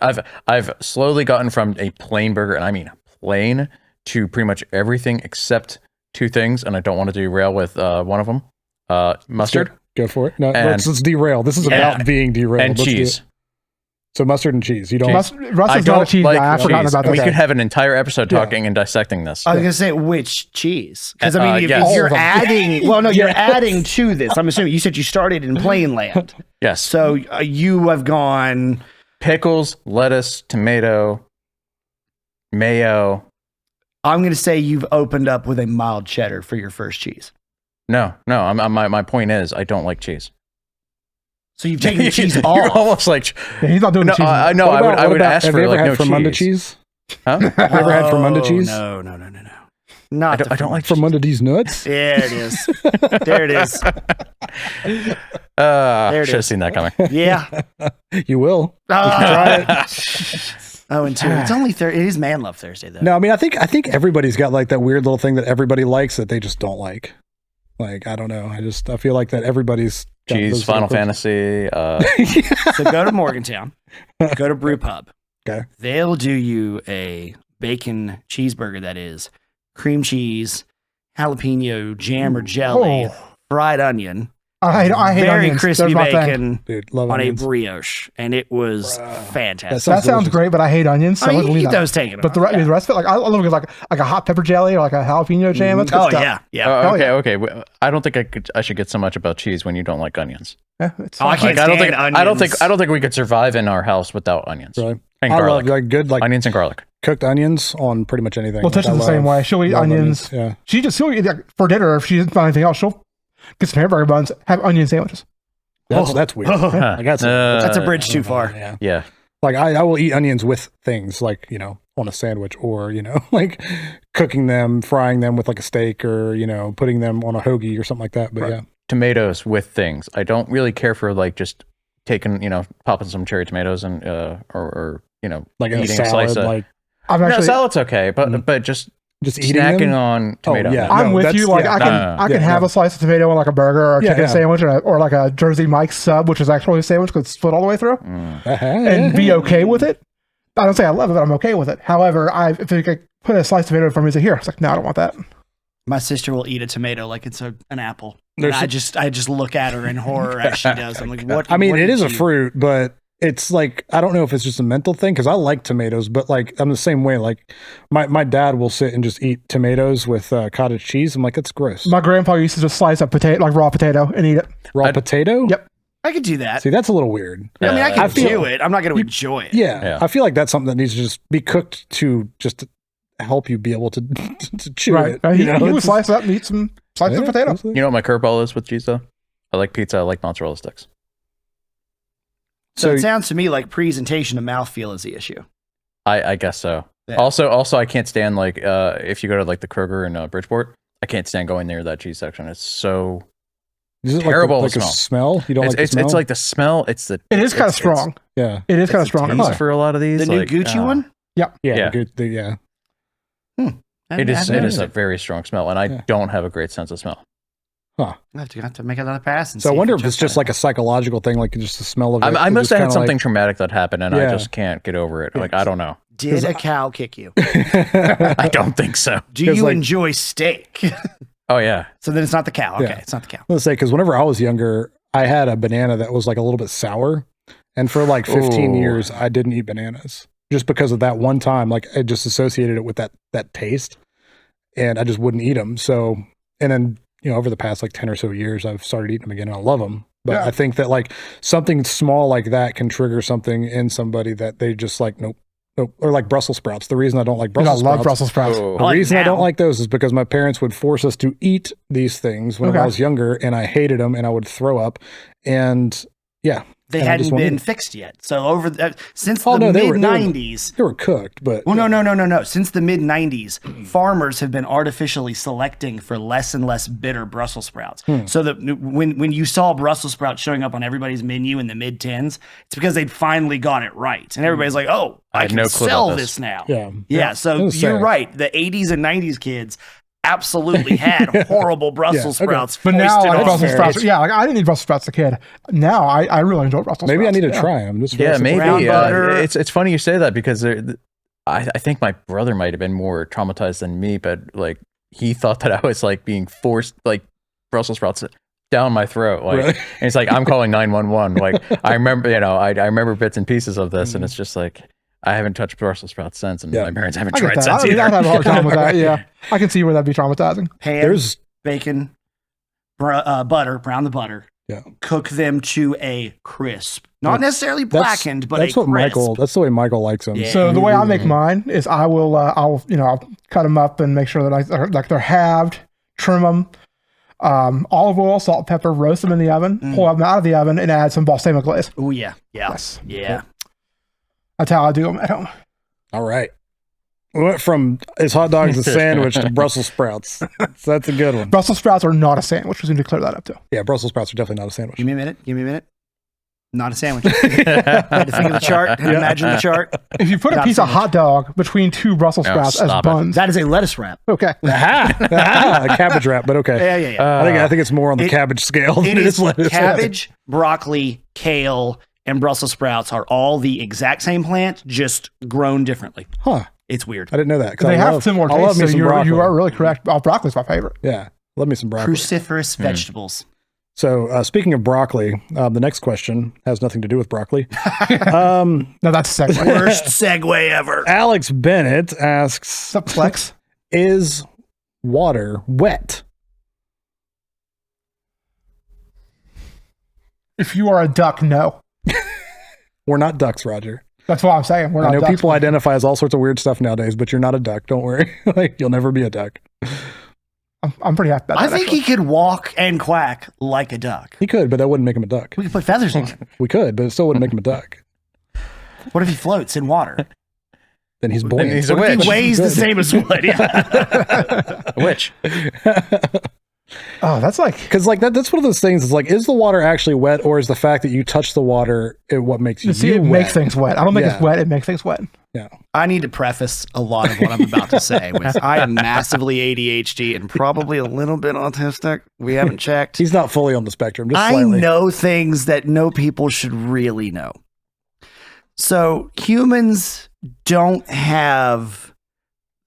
I've slowly gotten from a plain burger, and I mean plain, to pretty much everything except 2 things, and I don't want to derail with one of them. Mustard Go for it. No, And- let's derail. This is Yeah. about being derailed. and Let's do cheese. it. So mustard and cheese. You don't. Russ I is not a don't cheese like guy. I've forgotten cheese. about And we that. could have an entire episode Yeah. talking and dissecting this. I was gonna say which cheese, because I mean, if, yes. if you're All of them. adding, well, no, you're adding to this. I'm assuming you said you started in plain land, Yes. so you have gone. Pickles, lettuce, tomato, mayo. I'm gonna say you've opened up with a mild cheddar for your first cheese. No. My point is, I don't like cheese. So you've taken the cheese You're off. almost like Yeah, he's not doing no. the cheese. I know. What about- I what would about- ask have for you ever like had no Fromunda cheese. cheese? Huh? Have you ever had Fromunda cheese? No. Not. I don't like Fromunda cheese nuts? There it is. There it is. There it Should have is. seen that coming. Yeah. You will. Try it. 2. It's only Thursday. It is Man Love Thursday though. No, I mean, I think everybody's got like that weird little thing that everybody likes that they just don't like. Like, I don't know. I feel like that everybody's got Cheese, those Final little- Fantasy. So go to Morgantown. Go to Brew Pub. Okay. They'll do you a bacon cheeseburger that is cream cheese, jalapeno jam or jelly, Oh. fried onion, I hate very onions. crispy There's my thing. bacon Dude, love on onions. a brioche, and it was fantastic. That sounds delicious. great, but I hate onions. So I I mean, wouldn't you leave get that. those taken But the, off. the rest of it, like I love it like a hot pepper jelly or like a jalapeno jam. That's good Oh stuff. yeah. Okay. I don't think I should get so much about cheese when you don't like onions. Yeah, it's Oh, I fine. can't I don't stand think onions. I don't think we could survive in our house without onions Really? and I garlic. love like good like Onions and garlic. cooked onions on pretty much anything. Well, Like, Tisha's I the same love- way. She'll eat love onions. Yeah. She'll eat like, for dinner if she doesn't find anything else. She'll get some hamburger buns, have onion sandwiches. That's weird. Huh. Like, that's That's a bridge too far. Yeah. Yeah. Like I will eat onions with things like, you know, on a sandwich or, you know, like cooking them, frying them with like a steak or, you know, putting them on a hoagie or something like that. But Right. yeah. Tomatoes with things. I don't really care for like just taking, popping some cherry tomatoes and or Like in a eating a salad, slice of. I'm No, actually, salad's okay, but Mhm. but just just eating snacking them. on tomato. yeah. I'm No, with that's- you. Like yeah. I can, No. I can Yeah, have no. a slice of tomato on like a burger or a Yeah, chicken yeah. sandwich or like a Jersey Mike's sub, which is actually a sandwich because it's split all the way through, and be okay with it. I don't say I love it, but I'm okay with it. However, if you could put a slice of tomato for me, say here, it's like no, I don't want that. My sister will eat a tomato like it's an apple. There's And I just look at her in horror as she does. I'm like, what? I mean, what it did is a you- fruit, but it's like, I don't know if it's just a mental thing because I like tomatoes, but like I'm the same way. Like my dad will sit and just eat tomatoes with cottage cheese. I'm like, that's gross. My grandpa used to just slice up potato, like raw potato, and eat it. Raw I'd- potato? Yep. I could do that. See, that's a little weird. I mean, I can I feel- do it. I'm not going to enjoy it. Yeah, Yeah. I feel like that's something that needs to just be cooked to just help you be able to chew Right. it. He you know? would It's slice it up and eat some. Slice of potato. You know what my curveball is with cheese though? I like pizza. I like mozzarella sticks. So it sounds to me like presentation and mouthfeel is the issue. I guess so. Yeah. Also, I can't stand like if you go to like the Kroger in Bridgeport, I can't stand going near that cheese section. It's so terrible like the smell. You don't like the smell? It's like the smell. It is kind of strong. Yeah, it is kind of strong for a lot of these. The new Gucci one. Yeah. It is a very strong smell, and I don't have a great sense of smell. Huh. I have to make another pass. And so I wonder if it's just like a psychological thing, like just the smell of it. I must have had something traumatic that happened, and I just can't get over it. Like, I don't know. Did a cow kick you? I don't think so. Do you enjoy steak? Oh, yeah. So then it's not the cow. Okay, it's not the cow. Let's say, because whenever I was younger, I had a banana that was like a little bit sour. And for like 15 years, I didn't eat bananas just because of that one time. Like, I just associated it with that taste, and I just wouldn't eat them. So, and then, over the past like 10 or so years, I've started eating them again, and I love them. But I think that like something small like that can trigger something in somebody that they just like, nope. Or like Brussels sprouts. The reason I don't like Brussels sprouts. I love Brussels sprouts. The reason I don't like those is because my parents would force us to eat these things when I was younger, and I hated them, and I would throw up. And they hadn't been fixed yet. So since the mid-90s, they were cooked. But no. Since the mid-90s, farmers have been artificially selecting for less and less bitter Brussels sprouts. So that when you saw Brussels sprouts showing up on everybody's menu in the mid-10s, it's because they'd finally got it right, and everybody's like, "Oh, I can sell this now." Yeah. So you're right. The 80s and 90s kids absolutely had horrible Brussels sprouts. But now, like Brussels sprouts, like I didn't eat Brussels sprouts as a kid. Now I really enjoy Brussels sprouts. Maybe I need to try them. Maybe. It's funny you say that because I think my brother might have been more traumatized than me, but like he thought that I was like being forced like Brussels sprouts down my throat. Like, and it's like I'm calling 911. Like I remember, I remember bits and pieces of this, and it's just like. I haven't touched Brussels sprouts since, and my parents haven't tried since either. I have a hard time with that. Yeah, I can see where that'd be traumatizing. There's bacon, butter, brown the butter. Yeah, cook them to a crisp, not necessarily blackened, but that's a what crisp. That's the way Michael likes them. Yeah. So the way I make mine is I'll cut them up and make sure that they're halved, trim them. Olive oil, salt, pepper, roast them in the oven, pull them out of the oven, and add some balsamic glaze. Oh yeah. That's how I do them at home. All right. We went from his hot dogs a sandwich to Brussels sprouts. So that's a good one. Brussels sprouts are not a sandwich. We need to clear that up too. Yeah, Brussels sprouts are definitely not a sandwich. Give me a minute. Not a sandwich. I had to think of the chart. Imagine the chart. If you put a piece of hot dog between two Brussels sprouts as buns, that is a lettuce wrap. Okay. A cabbage wrap, but okay. Yeah. I think it's more on the cabbage scale than it is lettuce. Cabbage, broccoli, kale, and Brussels sprouts are all the exact same plant, just grown differently. Huh. It's weird. I didn't know that. They have similar tastes. I love me some broccoli. You are really correct. Broccoli's my favorite. Yeah. Love me some broccoli. Cruciferous vegetables. So speaking of broccoli, the next question has nothing to do with broccoli. No, that's a segue. Worst segue ever. Alex Bennett asks, what's up, Flex? Is water wet? If you are a duck, no. We're not ducks, Roger. That's what I'm saying. We're not I know ducks. people identify as all sorts of weird stuff nowadays, but you're not a duck. Don't worry. You'll never be a duck. I'm pretty happy about that. I think he could walk and quack like a duck. He could, but that wouldn't make him a duck. We could put feathers on him. We could, but it still wouldn't make him a duck. What if he floats in water? Then he's buoyant. Then he's a witch. He weighs the same as wood. Yeah. A witch. Oh, that's like... Because like that's one of those things. It's like, is the water actually wet, or is the fact that you touch the water what makes you it wet? Makes things wet. I don't think it's wet. It makes things wet. Yeah. I need to preface a lot of what I'm about to say with I am massively ADHD and probably a little bit autistic. We haven't checked. He's not fully on the spectrum, just slightly. I know things that no people should really know. So humans don't have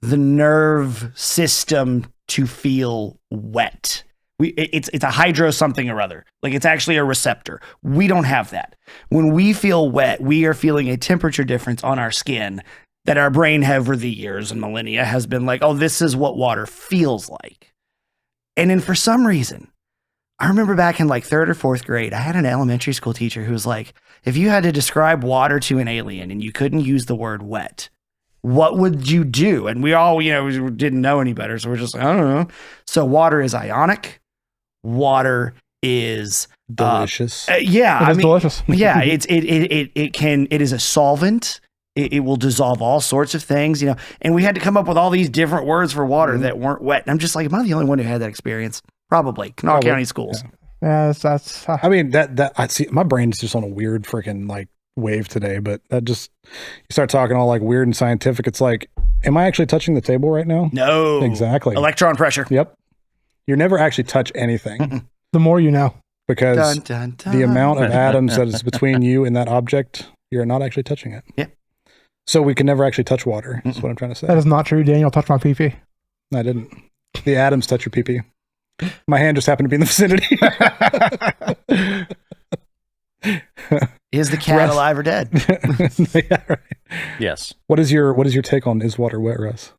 the nerve system to feel wet. It's a hydro something or other. Like it's actually a receptor. We don't have that. When we feel wet, we are feeling a temperature difference on our skin that our brain over the years and millennia has been like, oh, this is what water feels like. And then for some reason, I remember back in like 3rd or 4th grade, I had an elementary school teacher who was like, if you had to describe water to an alien and you couldn't use the word wet, what would you do? And we all, we didn't know any better. So we're just like, I don't know. So water is ionic. Water is delicious. Yeah. It is delicious. Yeah. It is a solvent. It will dissolve all sorts of things, and we had to come up with all these different words for water that weren't wet. And I'm just like, am I the only one who had that experience? Probably. Kanawha County schools. Yeah, that's I mean, that I see my brain's just on a weird freaking like wave today, but that just, you start talking all like weird and scientific. It's like, am I actually touching the table right now? No. Exactly. Electron pressure. Yep. You never actually touch anything. Mm-mm. The more you know. Because Dun, dun, dun. the amount of atoms that is between you and that object, you're not actually touching it. Yeah. So we can never actually touch water. That's what I'm trying to say. That is not true. Daniel touched my pee-pee. I didn't. The atoms touch your pee-pee. My hand just happened to be in the vicinity. Is the cat alive or dead? Yeah, right. Yes. What is your take on is water wet, Russ?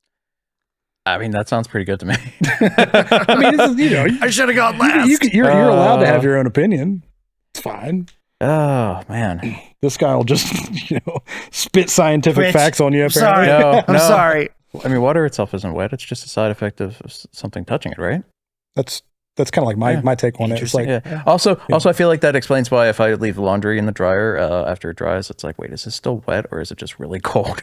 I mean, that sounds pretty good to me. I mean, this is, I should have gone last. you're allowed to have your own opinion. It's fine. Oh, man. This guy will just, spit scientific Quit. facts on you. Sorry. Apparently. I'm sorry. I mean, water itself isn't wet. It's just a side effect of something touching it, right? That's kind of like my take on it. It's like, Yeah. Also, I feel like that explains why if I leave laundry in the dryer after it dries, it's like, wait, is this still wet or is it just really cold?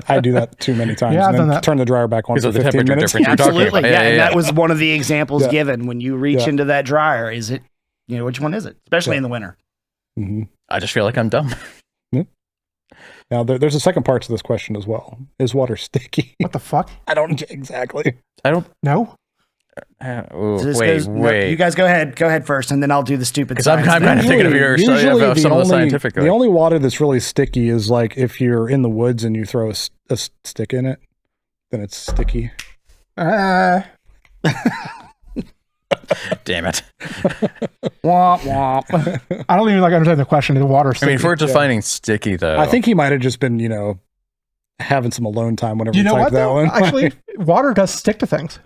I do that too many times. Yeah, I've and done then that. turn the dryer back on Because for of the 15 temperature minutes. difference you're talking Absolutely. about. Yeah, and Yeah. that was one of the examples Yeah. given when you reach Yeah. into that dryer. Is it, which one is it? Especially in the winter. Mm-hmm. I just feel like I'm dumb. Now, there's a second part to this question as well. Is water sticky? What the fuck? I don't exactly. I don't. No? So this Wait. no, you guys go ahead first, and then I'll do the stupid. Because I'm science kind of thing. thinking of your some of the scientific. The only water that's really sticky is like if you're in the woods and you throw a stick in it, then it's sticky. Damn it. Womp womp. I don't even understand the question. Is water I sticky? mean, if we're defining sticky, though. I think he might have just been, having some alone time whenever you he know typed what, that though? one. Actually, water does stick to things.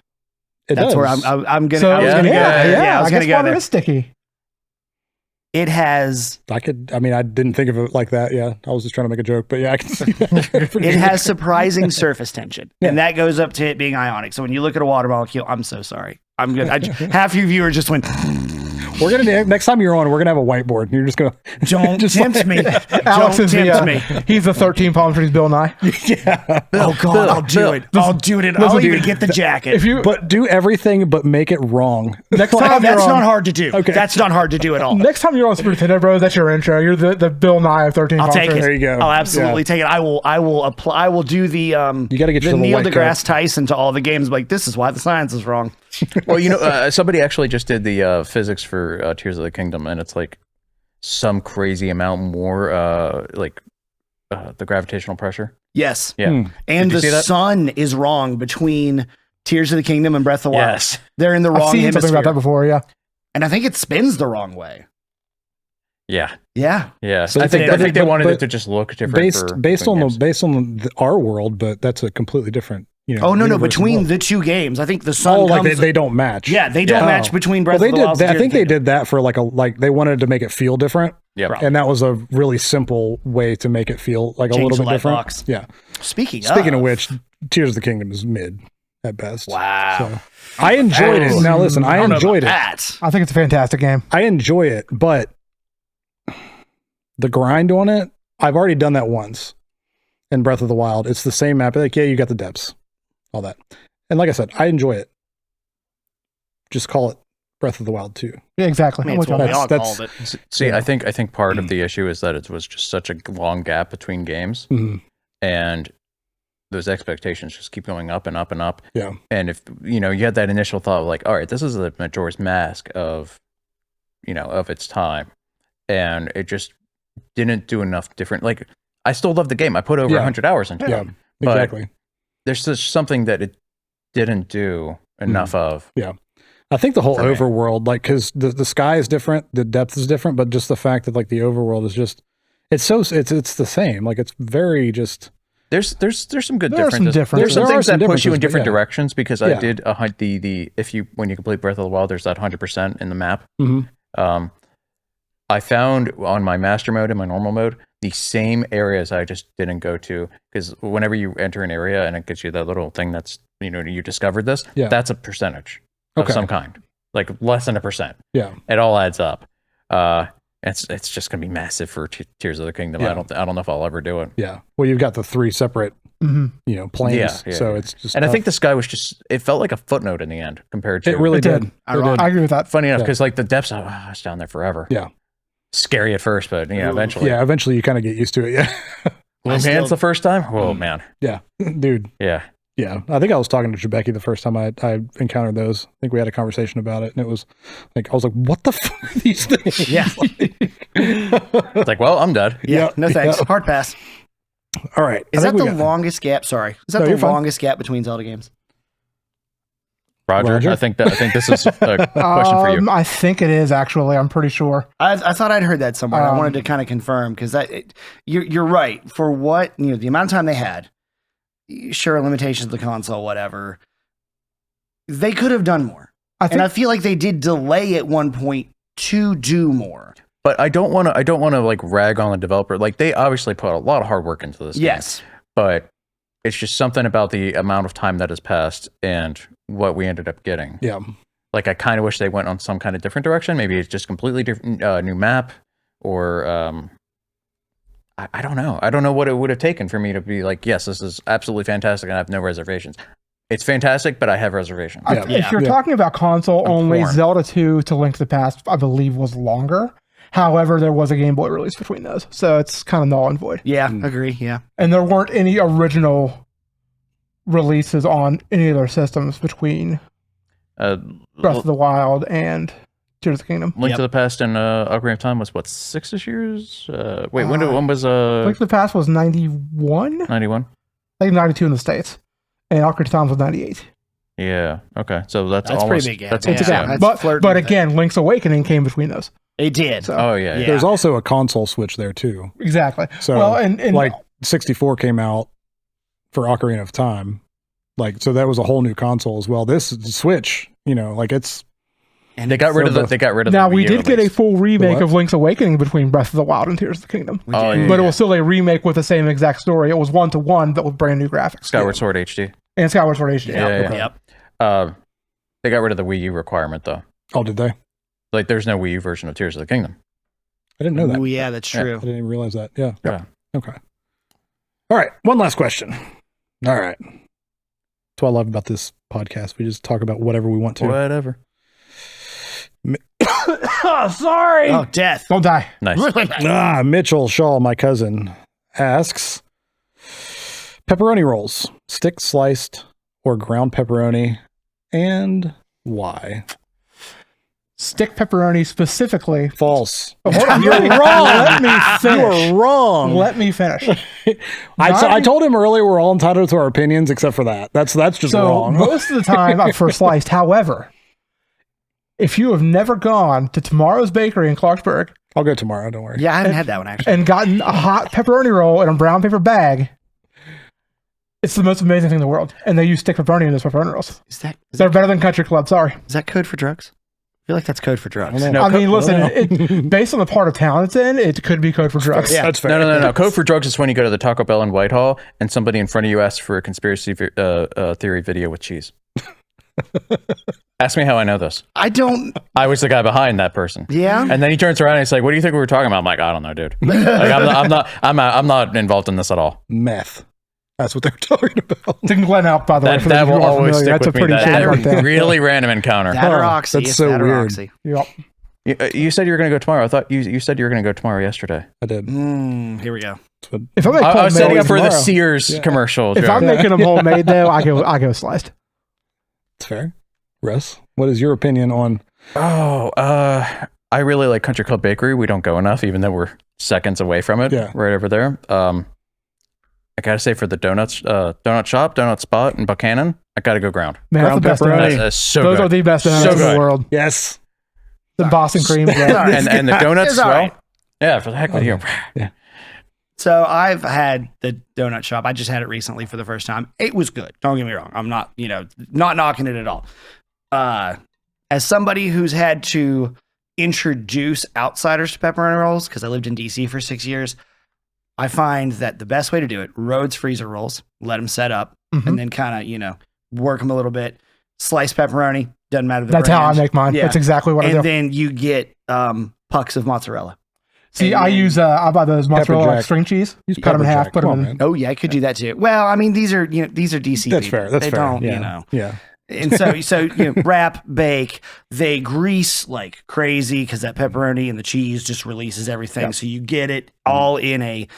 It That's does. where I'm gonna. So, I was gonna go. yeah, I was gonna guess go water there. is sticky. It has. I didn't think of it like that. Yeah. I was just trying to make a joke, but yeah, I can see that. It has surprising surface tension, Yeah. and that goes up to it being ionic. So when you look at a water molecule, I'm so sorry. I'm good. Half your viewers just went. We're gonna next time you're on, we're gonna have a whiteboard, and you're just gonna Don't just tempt me. Alex Don't is tempt me. He's the 13 palm trees Bill Nye. yeah. Oh God, I'll do it. I'll do it. I'll listen, even dude. get the jacket. If you But do everything, but make it wrong. next time that's you're not on, hard to do. Okay. That's not hard to do at all. next time you're on Super Nintendo Bros, that's your intro. You're the Bill Nye of 13 I'll palm take trees. it. There you go. I'll absolutely Yeah. take it. I will apply. I will do the You got to get the yourself a Neil white deGrasse Tyson to all the games. Like, this is why the science is wrong. Well, somebody actually just did the physics for Tears of the Kingdom, and it's like some crazy amount more, the gravitational pressure. Yes. Yeah. And Did you the see that? sun is wrong between Tears of the Kingdom and Breath of the Wild. Yes. They're in the I've wrong seen something hemisphere. about that before, yeah. And I think it spins the wrong way. Yeah. Yeah. Yeah. But I think they but- wanted but it to just look different. based on our world, but that's a completely different. Oh no, universe between involved. the two games, I think the sun Oh, like comes. they don't match. Yeah, they don't Yeah. match between Breath Well, they of the did. Wild. and I Tears think of the they Kingdom. did that for like they wanted to make it feel different. Yeah. And that was a really simple way to make it feel like a Change little the bit light different. box. Yeah. Speaking of which, Tears of the Kingdom is mid at best. Wow. So, I enjoyed it. Now listen, I don't know enjoyed it. about that. I think it's a fantastic game. I enjoy it, but the grind on it, I've already done that once in Breath of the Wild. It's the same map. Like, yeah, you got the depths, all that. And like I said, I enjoy it. Just call it Breath of the Wild 2. Yeah, exactly. I mean, I'm it's with you what on we that. all that's- called it. See, Yeah. I think part of the issue is that it was just such a long gap between games, Mhm. and those expectations just keep going up and up and up. Yeah. And if you had that initial thought of like, all right, this is the Majora's Mask of its time, and it just didn't do enough different. Like, I still love the game. I put over 100 hours into Yeah, it. But exactly. there's just something that it didn't do enough of. I think the whole For me. overworld, like, because the sky is different, the depth is different, but just the fact that like the overworld is just, it's the same. Like, it's very just. There's some good There are some differences. differences. There's some There are things some that push you in differences, but different yeah. directions because Yeah. I did when you complete Breath of the Wild, there's that 100% in the map. Mhm. I found on my master mode and my normal mode, the same areas I just didn't go to, because whenever you enter an area and it gives you that little thing that's, you discovered this, that's a percentage of some kind, like less than 1%. Yeah. It all adds up. It's just going to be massive for Tears of the Kingdom. Yeah. I don't know if I'll ever do it. Yeah. Well, you've got the 3 separate, planes. So it's just, and I think the sky was it felt like a footnote in the end compared to. It really did. I agree with that. Funny enough, because like the depths, it's down there forever. Yeah. Scary at first, but eventually. Yeah, eventually you kind of get used to it. Yeah. Hands the first time? Oh, man. Yeah. Dude. Yeah. Yeah. I think I was talking to Trebeki the first time I encountered those. I think we had a conversation about it, and it was like, I was like, what the fuck are these things? Yeah. It's like, well, I'm dead. Yeah. No thanks. Hard pass. All right. Is that the longest gap? Sorry. Is that the longest gap between Zelda games? Roger? I think this is a question for you. I think it is, actually. I'm pretty sure. I thought I'd heard that somewhere. I wanted to kind of confirm, because you're right. For what, the amount of time they had, sure, limitations of the console, whatever, they could have done more. And I feel like they did delay at one point to do more. But I don't want to like rag on the developer. Like, they obviously put a lot of hard work into this game. But it's just something about the amount of time that has passed and what we ended up getting. Yeah. Like, I kind of wish they went on some kind of different direction. Maybe it's just completely different, new map, or I don't know. I don't know what it would have taken for me to be like, yes, this is absolutely fantastic, and I have no reservations. It's fantastic, but I have reservations. If you're talking about console only, Zelda 2 to Link to the Past, I believe, was longer. However, there was a Game Boy release between those, so it's kind of null and void. Yeah, agree. Yeah, and there weren't any original releases on any of their systems between Breath of the Wild and Tears of the Kingdom. Link to the Past and Ocarina of Time was what, 6-ish years? Wait, when was Link to the Past was 91? 91? I think 92 in the States, and Ocarina of Time was 98. Yeah. Okay. So that's almost pretty big gap. That's it's a gap. But again, Link's Awakening came between those. It did. So, yeah. There's also a console switch there too. Exactly. So and like 64 came out for Ocarina of Time. Like, so that was a whole new console as well. This Switch, like it's. And they got rid of the. Now we did get a full remake of Link's Awakening between Breath of the Wild and Tears of the Kingdom. But it was still a remake with the same exact story. It was 1-to-1, but with brand new graphics. Skyward Sword HD. And Skyward Sword HD. Yep. They got rid of the Wii U requirement though. Oh, did they? Like, there's no Wii U version of Tears of the Kingdom. I didn't know that. Oh, yeah, that's true. I didn't even realize that. Yeah. Okay. All right. One last question. All right. That's what I love about this podcast. We just talk about whatever we want to. Whatever. Sorry. Oh, death. Don't die. Nice. Mitchell Shaw, my cousin, asks, pepperoni rolls, stick sliced or ground pepperoni, and why? Stick pepperoni specifically. False. Oh, hold on. You're wrong. Let me finish. You are wrong. Let me finish. I told him earlier we're all entitled to our opinions except for that. That's just wrong. Most of the time I'm for sliced. However, if you have never gone to Tomorrow's Bakery in Clarksburg. I'll go tomorrow, don't worry. Yeah, I haven't had that one actually. And gotten a hot pepperoni roll in a brown paper bag. It's the most amazing thing in the world. And they use stick pepperoni in those pepperoni rolls. They're better than Country Club, sorry. Is that code for drugs? I feel like that's code for drugs. I mean, listen, based on the part of town it's in, it could be code for drugs. Yeah, that's fair. No. Code for drugs is when you go to the Taco Bell in Whitehall and somebody in front of you asks for a conspiracy theory video with cheese. Ask me how I know this. I was the guy behind that person. Yeah. And then he turns around and he's like, "What do you think we were talking about?" I'm like, "I don't know, dude. Like, I'm not involved in this at all." Meth. That's what they're talking about. Didn't Glenn out, by the way. That will always stick That's with a pretty me. Really random encounter. That or Oxy. That's so weird. Yep. You said you were going to go tomorrow. I thought you said you were going to go tomorrow yesterday. I did. Here we go. If I'm I was setting up for the Sears commercial. If I'm making them homemade, though, I go sliced. That's fair. Russ, what is your opinion on? I really like Country Club Bakery. We don't go enough, even though we're seconds away from it. Yeah. Right over there. I gotta say, for the donut shop, donut spot in Buchanan, I gotta go ground. Man, ground that's the best donuts. That's so Those good. are the best donuts in the world. Yes. The Boston cream. and the donuts as well. Right. Yeah, for the heck with you. Yeah. So I've had the donut shop. I just had it recently for the first time. It was good. Don't get me wrong. I'm not, not knocking it at all. As somebody who's had to introduce outsiders to pepperoni rolls, because I lived in DC for 6 years, I find that the best way to do it, Rhodes freezer rolls, let them set up, and then kind of, work them a little bit. Sliced pepperoni, doesn't matter the That's brand. how I make mine. Yeah. That's exactly what I do. And then you get pucks of mozzarella. See, and I buy those mozzarella Jack. string cheese. Use Cut them in pepper half, jack. put Come them on, in. man. Oh yeah, I could do that too. Well, I mean, these are DC That's people. fair. That's they fair. don't, Yeah. Yeah. And so wrap, bake. They grease like crazy because that pepperoni and the cheese just releases everything. Yep. So you get it all in a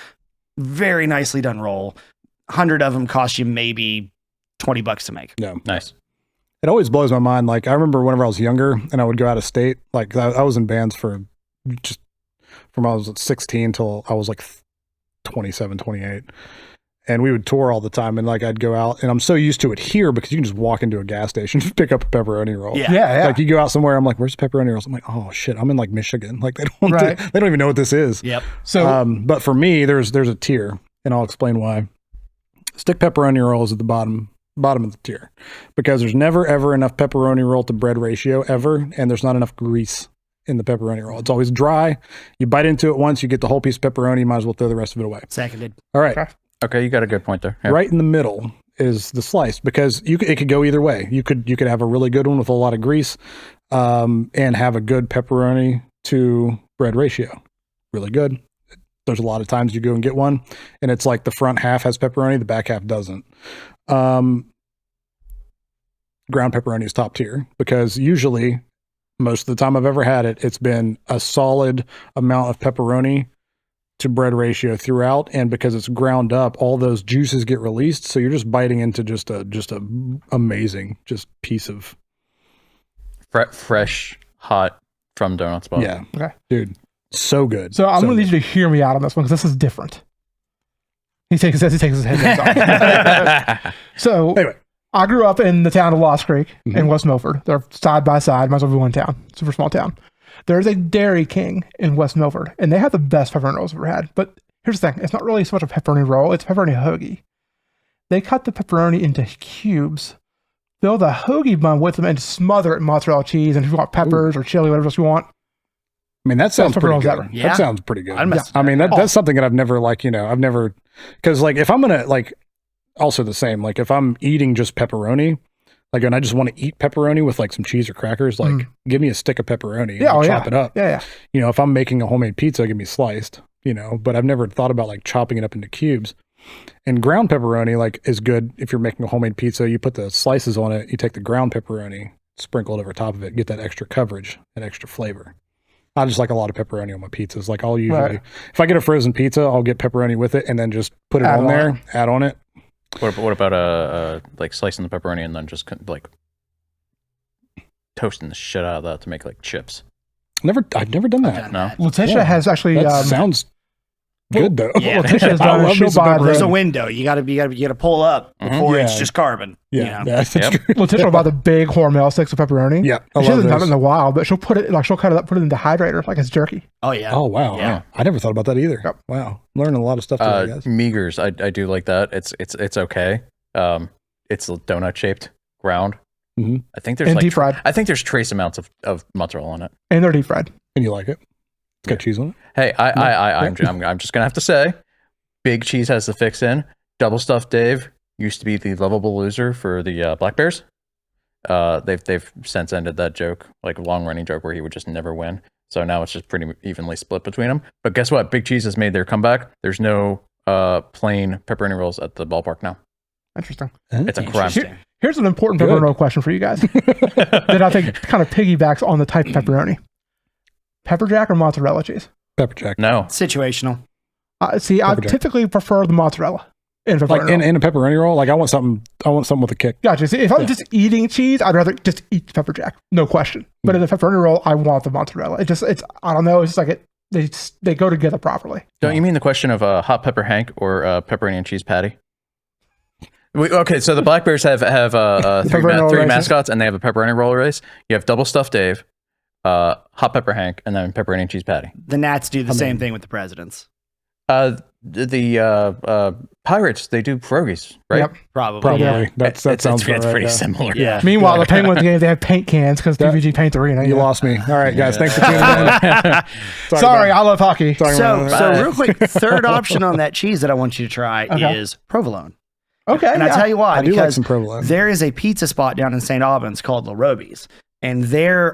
very nicely done roll. 100 of them cost you maybe $20 to make. No. Nice. It always blows my mind. Like I remember whenever I was younger and I would go out of state, like I was in bands from I was 16 till I was like 27, 28. And we would tour all the time. And like I'd go out and I'm so used to it here because you can just walk into a gas station, just pick up a pepperoni roll. Yeah. Yeah. Like you go out somewhere, I'm like, where's the pepperoni rolls? I'm like, oh shit, I'm in like Michigan. Like they don't even know what this is. Yep. So But for me, there's a tier, and I'll explain why. Stick pepperoni rolls at the bottom of the tier, because there's never ever enough pepperoni roll to bread ratio ever, and there's not enough grease in the pepperoni roll. It's always dry. You bite into it once, you get the whole piece of pepperoni, you might as well throw the rest of it away. Seconded. All right. Okay, you got a good point there. Yeah. Right in the middle is the sliced, because it could go either way. You could have a really good one with a lot of grease, and have a good pepperoni to bread ratio. Really good. There's a lot of times you go and get one and it's like the front half has pepperoni, the back half doesn't. Ground pepperoni is top tier, because usually most of the time I've ever had it, it's been a solid amount of pepperoni to bread ratio throughout. And because it's ground up, all those juices get released. So you're just biting into just a amazing piece of Fresh, hot from Donut Spot. yeah. Okay. Dude, so good. So I'm So going to need you to hear me out on this one, because this is different. He takes his headphones off. So Anyway. I grew up in the town of Lost Creek Mhm. in West Milford. They're side by side. Might as well be one town. Super small town. There's a Dairy King in West Milford, and they have the best pepperoni rolls I've ever had. But here's the thing. It's not really so much a pepperoni roll. It's a pepperoni hoagie. They cut the pepperoni into cubes, fill the hoagie bun with them, and smother it in mozzarella cheese. And if you want peppers or chili, whatever else you want. I mean, that sounds Best pretty pepperonis good. ever. Yeah. That sounds pretty good. I'd mess I mean, with that's something that I've never because like if I'm going to like, also the same, like if I'm eating just pepperoni, like, and I just want to eat pepperoni with like some cheese or crackers, like give me a stick of pepperoni and I'll chop it up. Yeah. If I'm making a homemade pizza, give me sliced, but I've never thought about like chopping it up into cubes. And ground pepperoni like is good if you're making a homemade pizza. You put the slices on it, you take the ground pepperoni, sprinkle it over top of it, get that extra coverage and extra flavor. I just like a lot of pepperoni on my pizzas. Like I'll usually, if I get a frozen pizza, I'll get pepperoni with it and then just put it on there, add on it. What about like slicing the pepperoni and then just like toasting the shit out of that to make like chips? I've never done that. No. Letitia has actually. That sounds good though. Yeah. Letitia has I done. love She'll me some buy pepperoni. There's a the, window. You gotta pull up before it's Yeah. just carbon. Yeah, You know? that's Yep. true. Letitia will buy the big Hormel sticks of pepperoni. Yeah, She hasn't done it in a while, but she'll put it like she'll cut it up, put it in the hydrator like it's jerky. Oh yeah. Oh wow, Yeah. I never thought about that either. Yep. Wow, learning a lot of stuff today, guys. Meagers, I do like that. It's okay. It's donut shaped, ground. Mhm. I think there's And like deep fried. I think there's trace amounts of mozzarella on it. And they're deep fried. And you like it? It's got cheese on it. Hey, I'm just gonna have to say, Big Cheese has the fix in. Double Stuffed Dave used to be the lovable loser for the Black Bears. They've since ended that joke, like a long running joke where he would just never win. So now it's just pretty evenly split between them. But guess what? Big Cheese has made their comeback. There's no plain pepperoni rolls at the ballpark now. Interesting. It's a crime. Interesting. Here's an important Good. pepperoni roll question for you guys that I think kind of piggybacks on the type of pepperoni. Pepper jack or mozzarella cheese? Pepper jack. No. See, Situational. I Pepper jack. typically prefer the mozzarella in a pepperoni Like roll. in a pepperoni roll, like I want something with a kick. Gotcha. See, if I'm just eating cheese, I'd rather just eat the pepper jack, no question. But in the pepperoni roll, I want the mozzarella. It's I don't know. It's just like they go together properly. Don't you mean the question of hot pepper Hank or pepperoni and cheese patty? Okay, so the Black Bears have three Pepperoni roll three races. mascots, and they have a pepperoni roll race. You have Double Stuffed Dave, hot pepper Hank, and then pepperoni and cheese patty. The Nats do the same thing with the presidents. The Pirates, they do pierogies, right? Yep. Probably. Yeah. That sounds it's right, pretty yeah. similar. Yeah. Meanwhile, the Penguins game, they have paint cans because PVG paint the arena. You lost me. All right, guys. Thanks for tuning in. Sorry, I love hockey. So real quick, third option on that cheese that I want you to try is provolone. Okay. And I tell you why, I do like because some provolone. there is a pizza spot down in St. Albans called La Roby's, and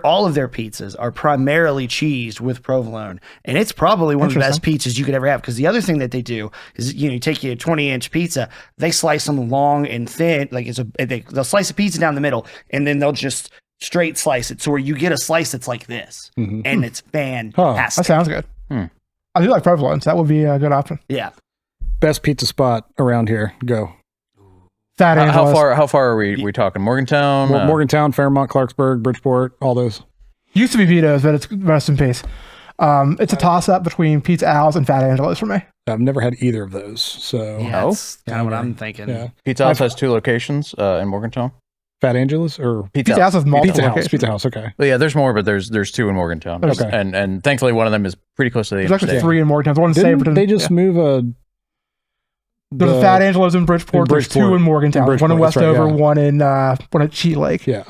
all of their pizzas are primarily cheesed with provolone, and it's probably one of the best pizzas you could ever have. Because the other thing that they do is, you take you a 20-inch pizza, they slice them long and thin, like they'll slice a pizza down the middle, and then they'll just straight slice it, so where you get a slice that's like this, and it's fantastic. That sounds good. I do like provolone, so that would be a good option. Yeah. Best pizza spot around here. Go. Fat Angela's. How far are we talking? Morgantown? Morgantown, Fairmont, Clarksburg, Bridgeport, all those. Used to be Vito's, but it's rest in peace. It's a toss-up between Pizza Al's and Fat Angela's for me. I've never had either of those. So That's kind of what I'm thinking. Yeah. Pizza House has 2 locations in Morgantown. Fat Angela's or Pizza House has multiple locations. Pizza House. Okay. Well, yeah, there's more, but there's 2 in Morgantown. Okay. And thankfully one of them is pretty close to the There's actually interstate. 3 in Morgantown. There's one in Didn't Saberton. they just move There's a Fat Angela's in Bridgeport. There's 2 in Morgantown. There's one in Bridgeport, Westover, that's right, one at Cheat Lake. Yeah.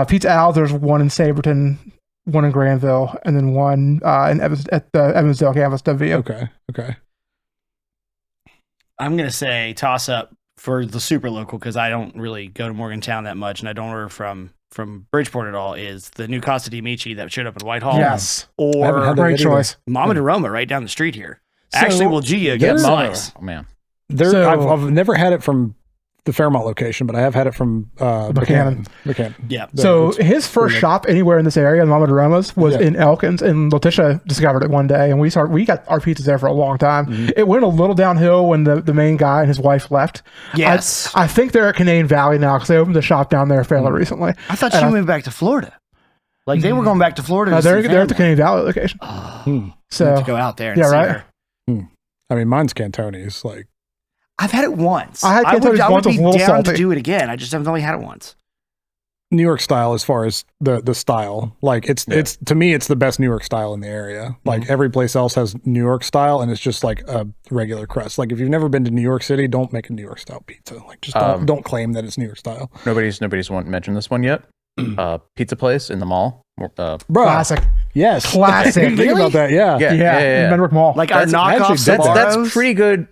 Pizza Al's, there's one in Saberton, one in Granville, and then one at the Evansdale campus, WVU. Okay. I'm going to say toss up for the super local, because I don't really go to Morgantown that much, and I don't order from Bridgeport at all, is the new Casa di Amici that showed up in Whitehall. Yes. Or Great choice. Mama de Roma right down the street here. So, Actually, will Gia get slice? Oh, man. I've never had it from the Fairmont location, but I have had it from Buchanan. Yeah. So his first shop anywhere in this area, Mama de Roma's, was in Elkins, and Letitia discovered it one day, and we got our pizzas there for a long time. It went a little downhill when the main guy and his wife left. Yes. I think they're at Canadian Valley now because they opened a shop down there fairly recently. I thought she moved back to Florida. Like they were going back to Florida. To they're at the Canadian Valley location. So to go out there and see right. her. I mean, mine's Cantoni's. Like I've had it once. I had Cantoni's I would once. be It was a little down salty. to do it again. I just have only had it once. New York style, as far as the style, like it's to me, it's the best New York style in the area. Like every place else has New York style, and it's just like a regular crust. Like if you've never been to New York City, don't make a New York style pizza. Like just don't claim that it's New York style. Nobody's mentioned this one yet. Pizza place in the mall. Classic. Yes. Classic. Think about that. Yeah. Yeah. Benwick Mall. Like our knockoff that's pretty good.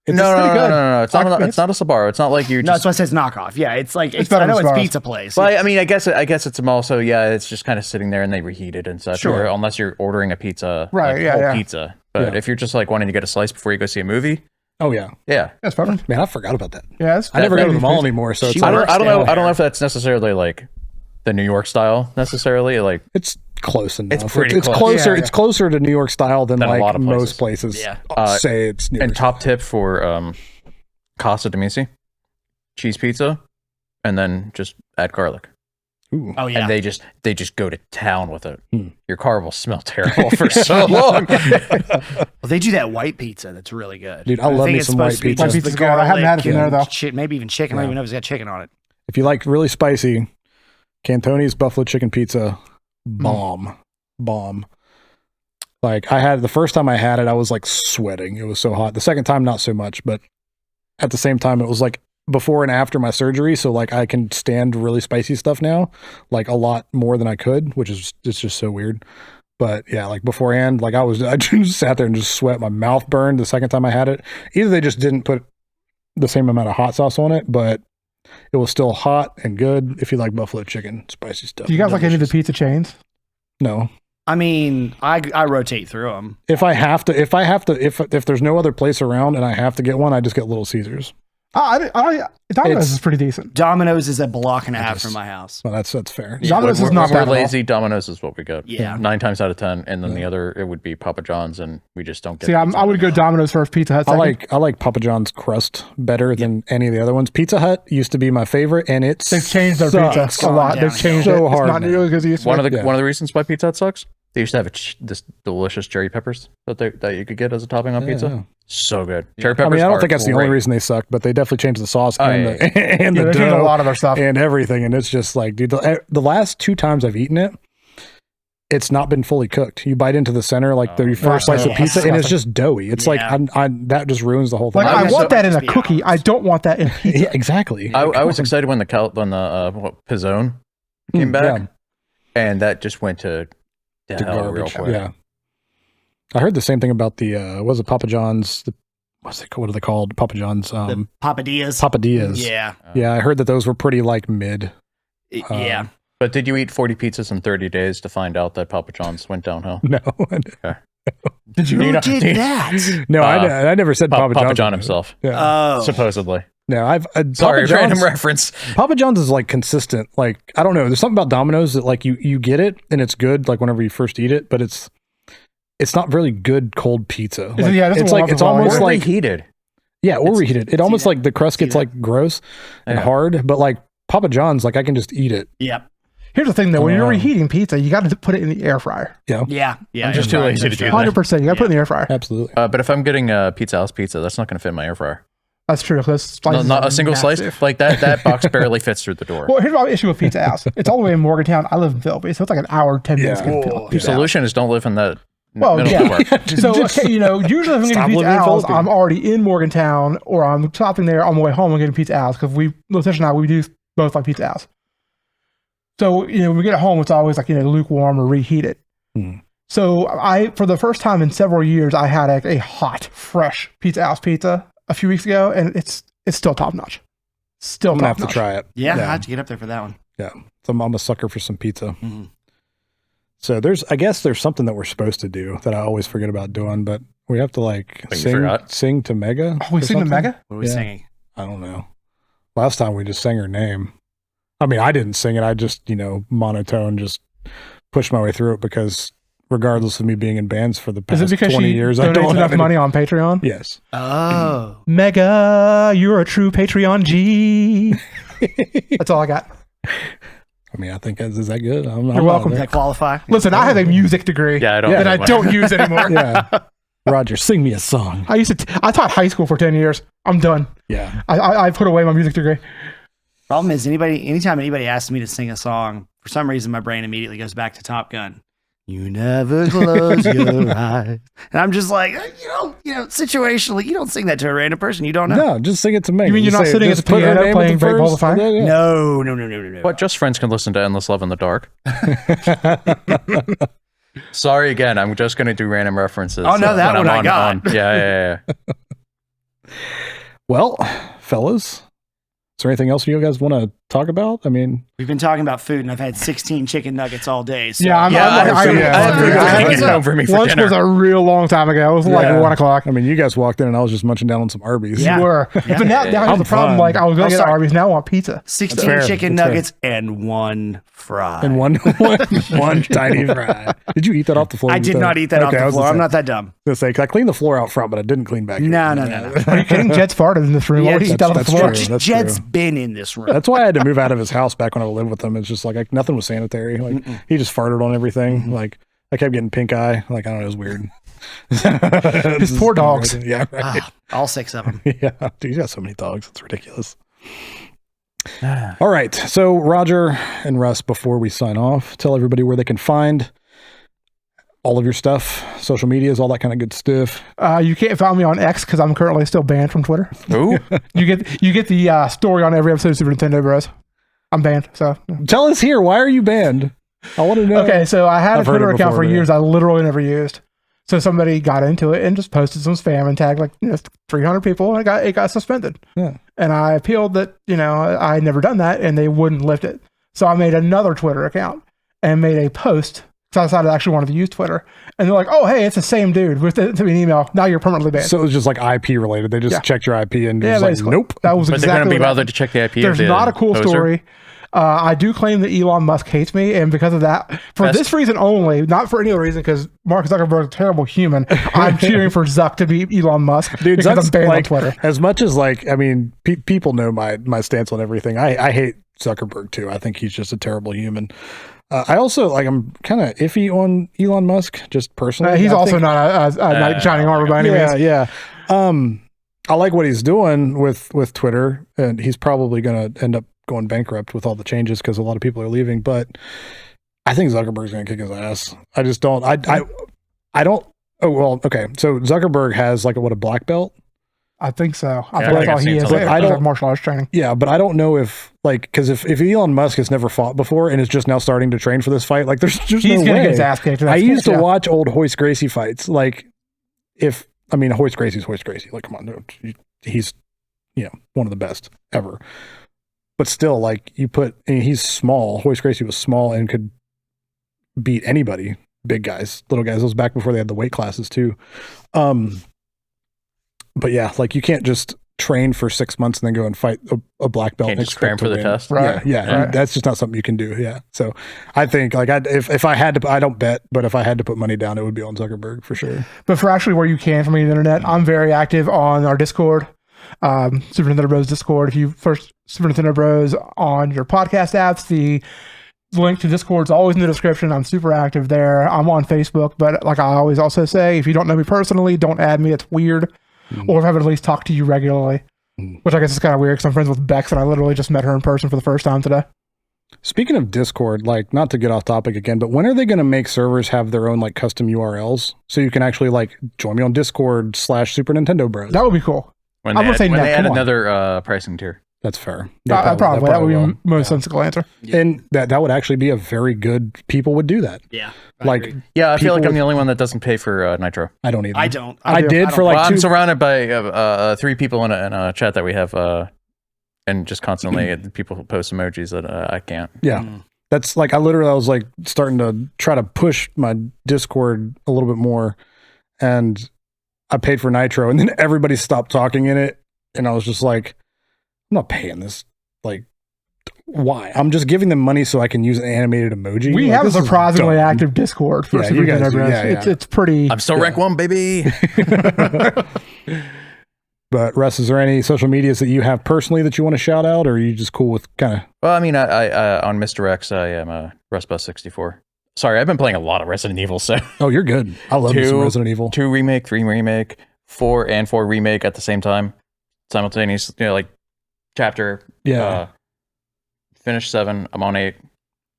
It's No. pretty good. It's not a Sbarro. It's not like you. No, that's why it says knockoff. Yeah, it's like It's better I know than it's Sbarro's. pizza place. Well, I mean, I guess it's a mall, so yeah, it's just kind of sitting there and they reheat it and such. Sure. Unless you're ordering a pizza, Right, like, yeah, whole yeah. pizza. But if you're just like wanting to get a slice before you go see a movie, Oh yeah. That's perfect. Man, I forgot about that. Yeah, I never go to the mall anymore, so it's She I works don't down know if that's necessarily like the New York style necessarily. Like it's close enough. It's pretty It's close. closer. Yeah, It's closer to New York style than Than a like lot of most places. places say it's New York. and top tip for Casa di Amici, cheese pizza, and then just add garlic. Ooh. oh yeah. And they just go to town with it. Your car will smell terrible for so long. Well, they do that white pizza that's really good. Dude, I love think me it's some supposed white to be pizza. just White the pizza's good. I haven't had it from garlic there, and though. maybe even chicken. I don't even know if it's got chicken on it. If you like really spicy, Cantoni's buffalo chicken pizza, bomb. Like I had the first time I had it, I was like sweating. It was so hot. The second time, not so much, but at the same time, it was like before and after my surgery. So like I can stand really spicy stuff now, like a lot more than I could, which is it's just so weird. But yeah, like beforehand, like I just sat there and just sweat. My mouth burned the second time I had it. Either they just didn't put the same amount of hot sauce on it, but it was still hot and good. If you like buffalo chicken, spicy stuff. Do you guys like any of the Delicious. pizza chains? No. I mean, I rotate through them. If there's no other place around and I have to get one, I just get Little Caesars. Domino's is pretty decent. Domino's is a block and a half from my house. Well, that's fair. Domino's is not We're bad at all. lazy. Domino's is what we go. Yeah. 9 times out of 10, and then the other it would be Papa John's, and we just don't get. See, I would go Domino's first, Pizza Hut second. I like Papa John's crust better than any of the other ones. Pizza Hut used to be my favorite, and it's They've changed their pizza a lot. They've changed so it. hard. It's not nearly as good as it used to One be. of the reasons why Pizza Hut sucks. They used to have this delicious cherry peppers that you could get as a topping on pizza. yeah. So good. Cherry peppers. I mean, I don't are think that's the great. only reason they suck, but they definitely changed the sauce and yeah. the and the They've changed a dough lot of their stuff. and everything. And it's just like, dude, the last 2 times I've eaten it, it's not been fully cooked. You bite into the center, like the first slice of pizza, and it's just doughy. It's like that just ruins the whole thing. Like I want that in a cookie. I don't want that in pizza. Yeah, exactly. I was excited when the Pizzone came back, and that just went to hell real quick. Yeah, I heard the same thing about the what was it, Papa John's? What are they called? Papa John's. The Papadillas. Papadillas. Yeah. Yeah, I heard that those were pretty like mid. Yeah. But did you eat 40 pizzas in 30 days to find out that Papa John's went downhill? No. Okay. Did you? Who did that? No, I never said Papa John's. Papa John himself. Yeah. Supposedly. No, sorry, random reference. Papa John's is like consistent. Like, I don't know. There's something about Domino's that like you get it and it's good like whenever you first eat it, but it's not really good cold pizza. Like, it's almost like reheated. Yeah, or reheated. It almost like the crust gets like gross and hard, but like Papa John's, like I can just eat it. Yep. Here's the thing though, when you're reheating pizza, you got to put it in the air fryer. Yeah. I'm just too lazy to do that. 100%. You got to put it in the air fryer. Absolutely. But if I'm getting a Pizza House pizza, that's not going to fit in my air fryer. That's true. Not a single slice. Like that box barely fits through the door. Well, here's my issue with Pizza House. It's all the way in Morgantown. I live in Philby, so it's like an hour, 10 minutes. The solution is don't live in that. Well, yeah. So, usually if I'm getting Pizza House, I'm already in Morgantown, or I'm stopping there on my way home and getting Pizza House, because Letitia and I, we do both like Pizza House. So, when we get it home, it's always like, lukewarm or reheated. So, for the first time in several years, I had a hot, fresh Pizza House pizza a few weeks ago, and it's still top notch. Still I'm top gonna have to try it. Yeah, I have to get up there for that one. Yeah. So I'm a sucker for some pizza. So I guess there's something that we're supposed to do that I always forget about doing, but we have to like sing to Mega. Oh, we sing to Mega? What are we singing? I don't know. Last time we just sang her name. I mean, I didn't sing it. I just, monotone, just pushed my way through it because regardless of me being in bands for the past 20 years, I don't have enough money on Patreon. Yes. Oh. Mega, you're a true Patreon G. That's all I got. I mean, I think is that good? You're welcome. Does that qualify? Listen, I have a music degree that I don't use anymore. Yeah. Roger, sing me a song. I taught high school for 10 years. I'm done. Yeah. I put away my music degree. Problem is, anytime anybody asks me to sing a song, for some reason my brain immediately goes back to Top Gun. You never close your eyes. And I'm just like, situationally, you don't sing that to a random person you don't know. No, just sing it to me. You mean you're not sitting at the piano playing Great Balls of Fire? No. What, just friends can listen to Endless Love in the Dark? Sorry again, I'm just going to do random references. Oh, no, that one I got. Yeah. Well, fellas, is there anything else you guys want to talk about? I mean, we've been talking about food, and I've had 16 chicken nuggets all day. So. Lunch was a real long time ago. It was like 1 o'clock. I mean, you guys walked in, and I was just munching down on some Arby's. Yeah. You were. Yeah. But now here's the problem. Like, I was going to get Arby's. Now I want pizza. 16 chicken nuggets and 1 fry. And one tiny fry. Did you eat that off the floor? I did not eat that off the floor. I'm not that dumb. I was going to say, I cleaned the floor out front, but I didn't clean back. No. Are you kidding? Jed's farted in this room. Yeah, that's true. Jed's been in this room. That's why I had to move out of his house back when I lived with him. It's just like nothing was sanitary. Like he just farted on everything. Like I kept getting pink eye. Like I don't know, it was weird. His poor dogs. Yeah, right. All 6 of them. Yeah, dude, you got so many dogs. It's ridiculous. All right, so Roger and Russ, before we sign off, tell everybody where they can find all of your stuff, social medias, all that kind of good stuff. You can't find me on X because I'm currently still banned from Twitter. Ooh. You get the story on every episode of Super Nintendo Bros. I'm banned. So tell us here, why are you banned? I want to know. Okay, so I had a Twitter account for years I literally never used. So somebody got into it and just posted some spam and tagged 300 people, and it got suspended. Yeah. And I appealed that I had never done that, and they wouldn't lift it. So I made another Twitter account and made a post. So I decided I actually wanted to use Twitter, and they're like, "Oh, hey, it's the same dude." With an email, now you're permanently banned. So it was just like IP related. They just checked your IP and was like, "Nope." That was exactly. But they couldn't be bothered to check the IP. There's not a cool story. I do claim that Elon Musk hates me, and because of that, for this reason only, not for any other reason, because Mark Zuckerberg is a terrible human, I'm cheering for Zuck to be Elon Musk. Dude, because I'm banned on Twitter. As much as people know my stance on everything. I hate Zuckerberg too. I think he's just a terrible human. I also I'm kind of iffy on Elon Musk, just personally. He's also not a knight in shining armor by any means. Yeah. I like what he's doing with Twitter, and he's probably going to end up going bankrupt with all the changes because a lot of people are leaving. But I think Zuckerberg's going to kick his ass. I just don't. I don't. Oh well, okay. So Zuckerberg has like a black belt. I think so. I Yeah, think I that's all think he I've is. seen something like I that. don't martial arts training. Yeah, but I don't know if like because if Elon Musk has never fought before and is just now starting to train for this fight, like there's He's no gonna way. get his ass kicked. I used to watch old Hoist Gracie fights. Like Hoist Gracie's Hoist Gracie. Like come on, dude. He's one of the best ever. But still, like he's small. Hoist Gracie was small and could beat anybody. Big guys, little guys. It was back before they had the weight classes too. But yeah, like you can't just train for 6 months and then go and fight a black belt. Can't and just cram expect for to the win. test. Right. Yeah. Right. That's just not something you can do. Yeah. So I think like if I had to, I don't bet, but if I had to put money down, it would be on Zuckerberg for sure. But for actually where you can from the internet, I'm very active on our Discord, Super Nintendo Bros Discord. If you first Super Nintendo Bros on your podcast apps, the link to Discord is always in the description. I'm super active there. I'm on Facebook, but like I always also say, if you don't know me personally, don't add me. It's weird. Or if I would at least talk to you regularly, which I guess is kind of weird because I'm friends with Bex and I literally just met her in person for the first time today. Speaking of Discord, like not to get off topic again, but when are they going to make servers have their own like custom URLs so you can actually like join me on Discord / Super Nintendo Bros? That would be cool. When I they would add, say when no, they add come on. another pricing tier. That's fair. Probably. That would be will. most sensible answer. And that would actually be a very good. People would do that. Yeah. Like Yeah, I feel like People I'm the only one that doesn't pay for Nitro. I don't either. I don't. I do. did for Well, like I'm 2. surrounded by 3 people in a chat that we have, and just constantly people post emojis that I can't. Yeah. That's like I was like starting to try to push my Discord a little bit more, and I paid for Nitro, and then everybody stopped talking in it, and I was just like, I'm not paying this. Like, why? I'm just giving them money so I can use an animated emoji. We Like, have a this is surprisingly dumb. active Discord for Yeah, Super you guys Nintendo do. Bros. Yeah. It's pretty. I'm still rank 1, baby. But Russ, is there any social medias that you have personally that you want to shout out, or are you just cool with kind of? Well, I mean, I on Mr. X, I am a RustBus64. Sorry, I've been playing a lot of Resident Evil, so Oh, you're good. I love me some Resident Evil. 2 remake, 3 remake, 4 and 4 remake at the same time, simultaneous. Like chapter. Yeah. Finish 7. I'm on 8.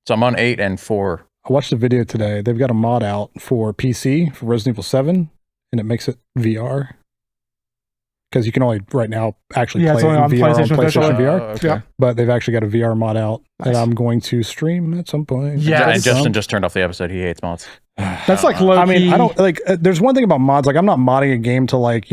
So I'm on 8 and 4. I watched a video today. They've got a mod out for PC for Resident Evil 7, and it makes it VR. Because you can only right now actually play it's it only in on VR on PlayStation PlayStation officially. VR. Okay. Yeah. But they've actually got a VR mod out that Nice. I'm going to stream at some point. Yeah, And it's- Justin just turned off the episode. He hates mods. That's like low I mean, key. I don't like. There's one thing about mods. Like, I'm not modding a game to like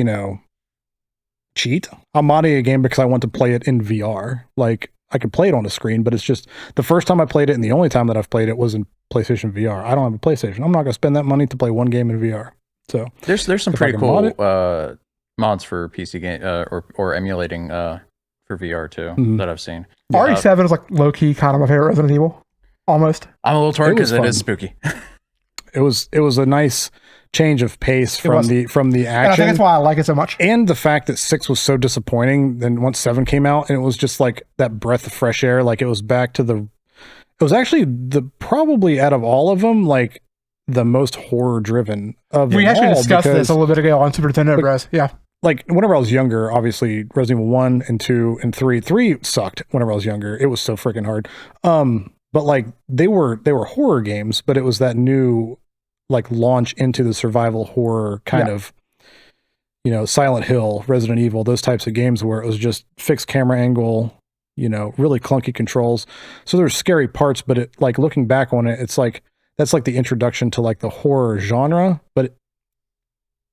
cheat. I'm modding a game because I want to play it in VR. Like, I could play it on a screen, but it's just the first time I played it and the only time that I've played it was in PlayStation VR. I don't have a PlayStation. I'm not going to spend that money to play one game in VR. So There's some If I pretty can mod cool mods for PC game or emulating for VR too Mhm. that I've seen. RE7 is like low key kind of my favorite Resident Evil. Almost. I'm a little torn It was because it fun. is spooky. it was a nice change of pace from was. the And I think action. that's why I like it so much. And the fact that 6 was so disappointing, then once 7 came out, and it was just like that breath of fresh air. Like it was back to it was actually probably out of all of them, like the most horror driven of them. We actually all discussed this because, a little bit ago on Super Nintendo Bros. Yeah. like whenever I was younger, obviously Resident Evil 1 and 2 and 3. 3 sucked whenever I was younger. It was so freaking hard. But like they were horror games, but it was that new like launch into the survival horror kind of, Silent Hill, Resident Evil, those types of games where it was just fixed camera angle, really clunky controls. So there's scary parts, but it like looking back on it, it's like that's like the introduction to like the horror genre, but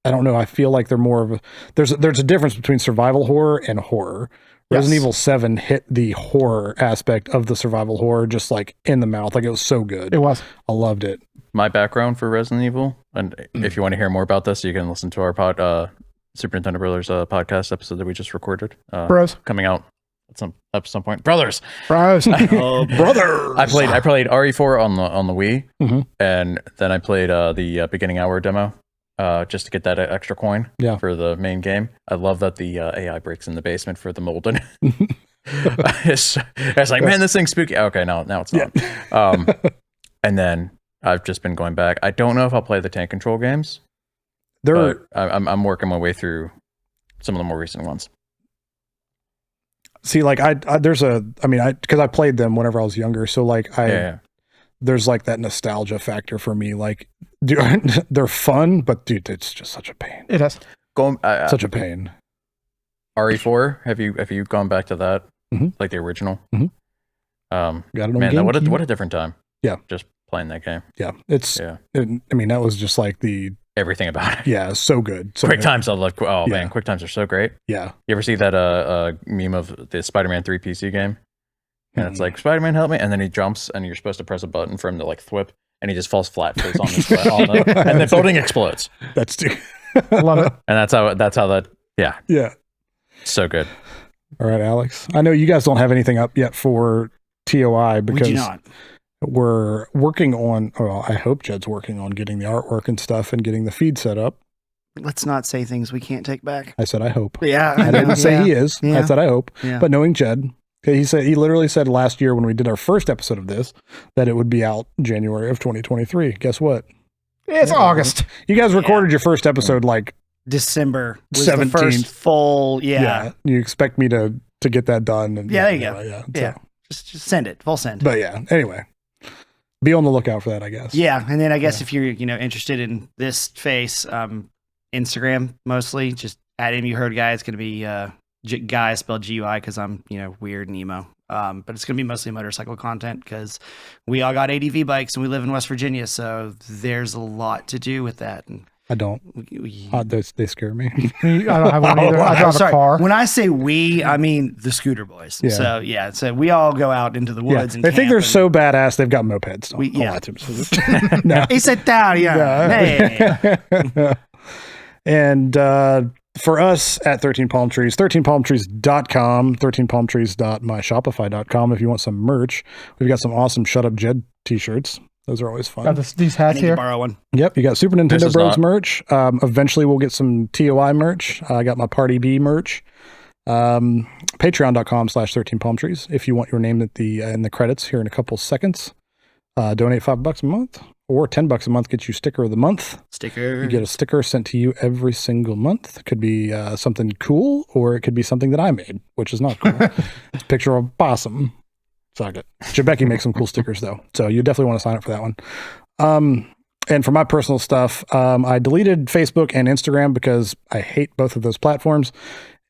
I don't know. I feel like they're more of a there's a difference between survival horror and horror. Resident Yes. Evil 7 hit the horror aspect of the survival horror just like in the mouth. Like it was so good. It was. I loved it. My background for Resident Evil, and if you want to hear more about this, you can listen to our Super Nintendo Brothers podcast episode that we just recorded. Bros. Coming out at some point. Brothers. Bros. Brother. I played RE4 on the Wii, Mhm. and then I played the beginning hour demo just to get that extra coin for the main game. I love that the AI breaks in the basement for the Molden. it's like, man, this thing's spooky. Okay, now it's not. And then I've just been going back. I don't know if I'll play the tank control games, but I'm working my way through some of the more recent ones. See, like because I played them whenever I was younger. So like there's like that nostalgia factor for me. Like, they're fun, but dude, it's just such a pain. It is. Such a pain. RE4, have you gone back to that? Mm-hmm. Like the original? Mm-hmm. Got it on man, GameCube. what a different time. Yeah. Just playing that game. Yeah. I mean, that was just like everything about it. Yeah, so good. So Quick good. times, man, quick times are so great. Yeah. You ever see that meme of the Spider-Man 3 PC game? And it's like, Spider-Man, help me. And then he jumps and you're supposed to press a button for him to like thwip and he just falls flat face on the and the building explodes. That's Love it. And that's how that Yeah. So good. All right, Alex. I know you guys don't have anything up yet for TOI because we do not. We're working on, well, I hope Jed's working on getting the artwork and stuff and getting the feed set up. Let's not say things we can't take back. I said I hope. Yeah. I didn't say he is. Yeah. I said I hope. Yeah. But knowing Jed, he literally said last year when we did our first episode of this that it would be out January of 2023. Guess what? It's August. You guys recorded your first episode like December was 17th. the first full. Yeah. You expect me to get that done? And, there you go. Yeah. Just send it. Full send. But yeah. Anyway, be on the lookout for that, I guess. Yeah, and then I guess if you're interested in this face, Instagram mostly, just at him. You heard guy. It's gonna be guy spelled GUI because I'm weird and emo. But it's gonna be mostly motorcycle content because we all got ADV bikes and we live in West Virginia, so there's a lot to do with that. And I don't. They scare me. I don't have one either. I drive a car. When I say we, I mean the scooter boys. Yeah. So we all go out into the woods and they think they're camp so badass. They've got mopeds. No. It's Italian. Yeah. And for us at 13 Palm Trees, 13palmtrees.com, 13palmtrees.myshopify.com if you want some merch. We've got some awesome Shut Up Jed t-shirts. Those are always fun. Got these hats here. Borrow one. Yep, you got Super Nintendo Bros merch. Eventually we'll get some TOI merch. I got my Party B merch. Patreon.com/13palmtrees if you want your name at in the credits here in a couple seconds. Donate $5 a month or $10 a month gets you sticker of the month. Sticker. You get a sticker sent to you every single month. It could be something cool or it could be something that I made, which is not cool. It's a picture of a possum. Suck it. Jebeki makes some cool stickers though, so you definitely want to sign up for that one. And for my personal stuff, I deleted Facebook and Instagram because I hate both of those platforms.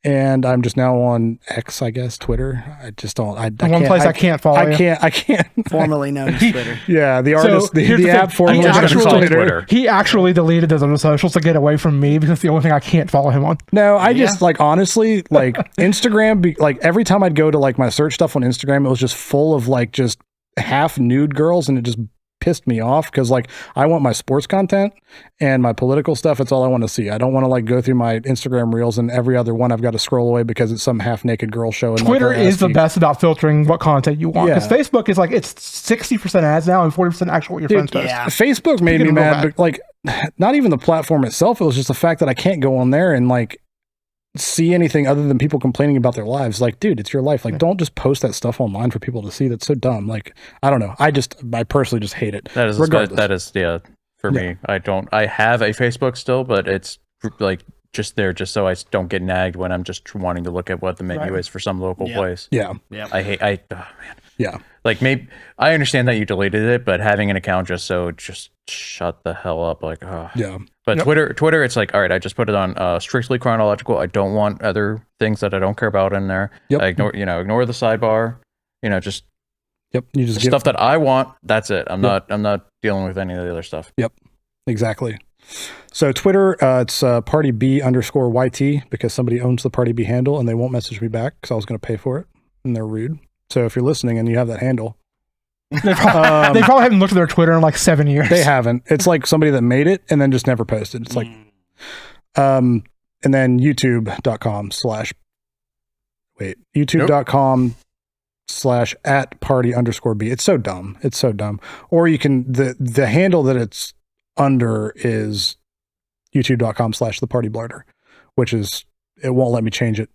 And I'm just now on X, I guess, Twitter. I just don't. I can't follow. I can't. Formerly known as Twitter. Yeah, the artist, the app formerly known as Twitter. He actually deleted those other socials to get away from me because it's the only thing I can't follow him on. No, I just honestly, Instagram, every time I'd go to my search stuff on Instagram, it was just full of just half nude girls, and it just pissed me off because I want my sports content and my political stuff. It's all I want to see. I don't want to go through my Instagram reels and every other one I've got to scroll away because it's some half naked girl show. Twitter is the best about filtering what content you want because Facebook is it's 60% ads now and 40% actual what your friends post. Yeah. Facebook made me mad, but not even the platform itself. It was just the fact that I can't go on there and see anything other than people complaining about their lives. Dude, it's your life. Don't just post that stuff online for people to see. That's so dumb. I don't know. I personally just hate it. That is for me. I have a Facebook still, but it's just there just so I don't get nagged when I'm just wanting to look at what the menu is for some local place. Yeah. Man. Yeah. Maybe I understand that you deleted it, but having an account just shut the hell up. Yeah. But Twitter, it's all right, I just put it on strictly chronological. I don't want other things that I don't care about in there. Yep. I ignore the sidebar. Just you just stuff that I want. That's it. I'm not dealing with any of the other stuff. Yep. Exactly. So Twitter, it's Party B_YT because somebody owns the Party B handle and they won't message me back because I was going to pay for it and they're rude. So if you're listening and you have that handle, they probably haven't looked at their Twitter in 7 years. They haven't. It's somebody that made it and then just never posted. It's and then youtube.com/@party_B. It's so dumb. It's so dumb. Or you can, the handle that it's under is youtube.com/thepartyblurter, which is, it won't let me change it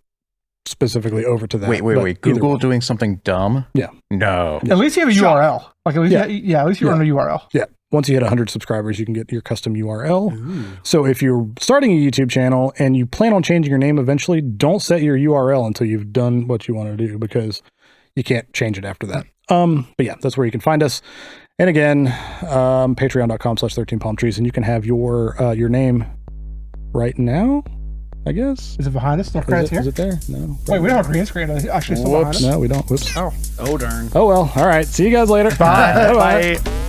specifically over to that. Wait. Google doing something dumb? Yeah. No. At least you have a URL. At least you're on a URL. Yeah. Once you hit 100 subscribers, you can get your custom URL. Ooh. So if you're starting a YouTube channel and you plan on changing your name eventually, don't set your URL until you've done what you want to do because you can't change it after that. But yeah, that's where you can find us. And again, patreon.com/13 palm trees, and you can have your name right now, I guess. Is it behind us? No credits here? Is it there? No. Wait, we don't have a green screen. Actually, still behind us. No, we don't. Whoops. Oh darn. Oh well. All right. See you guys later. Bye. Bye.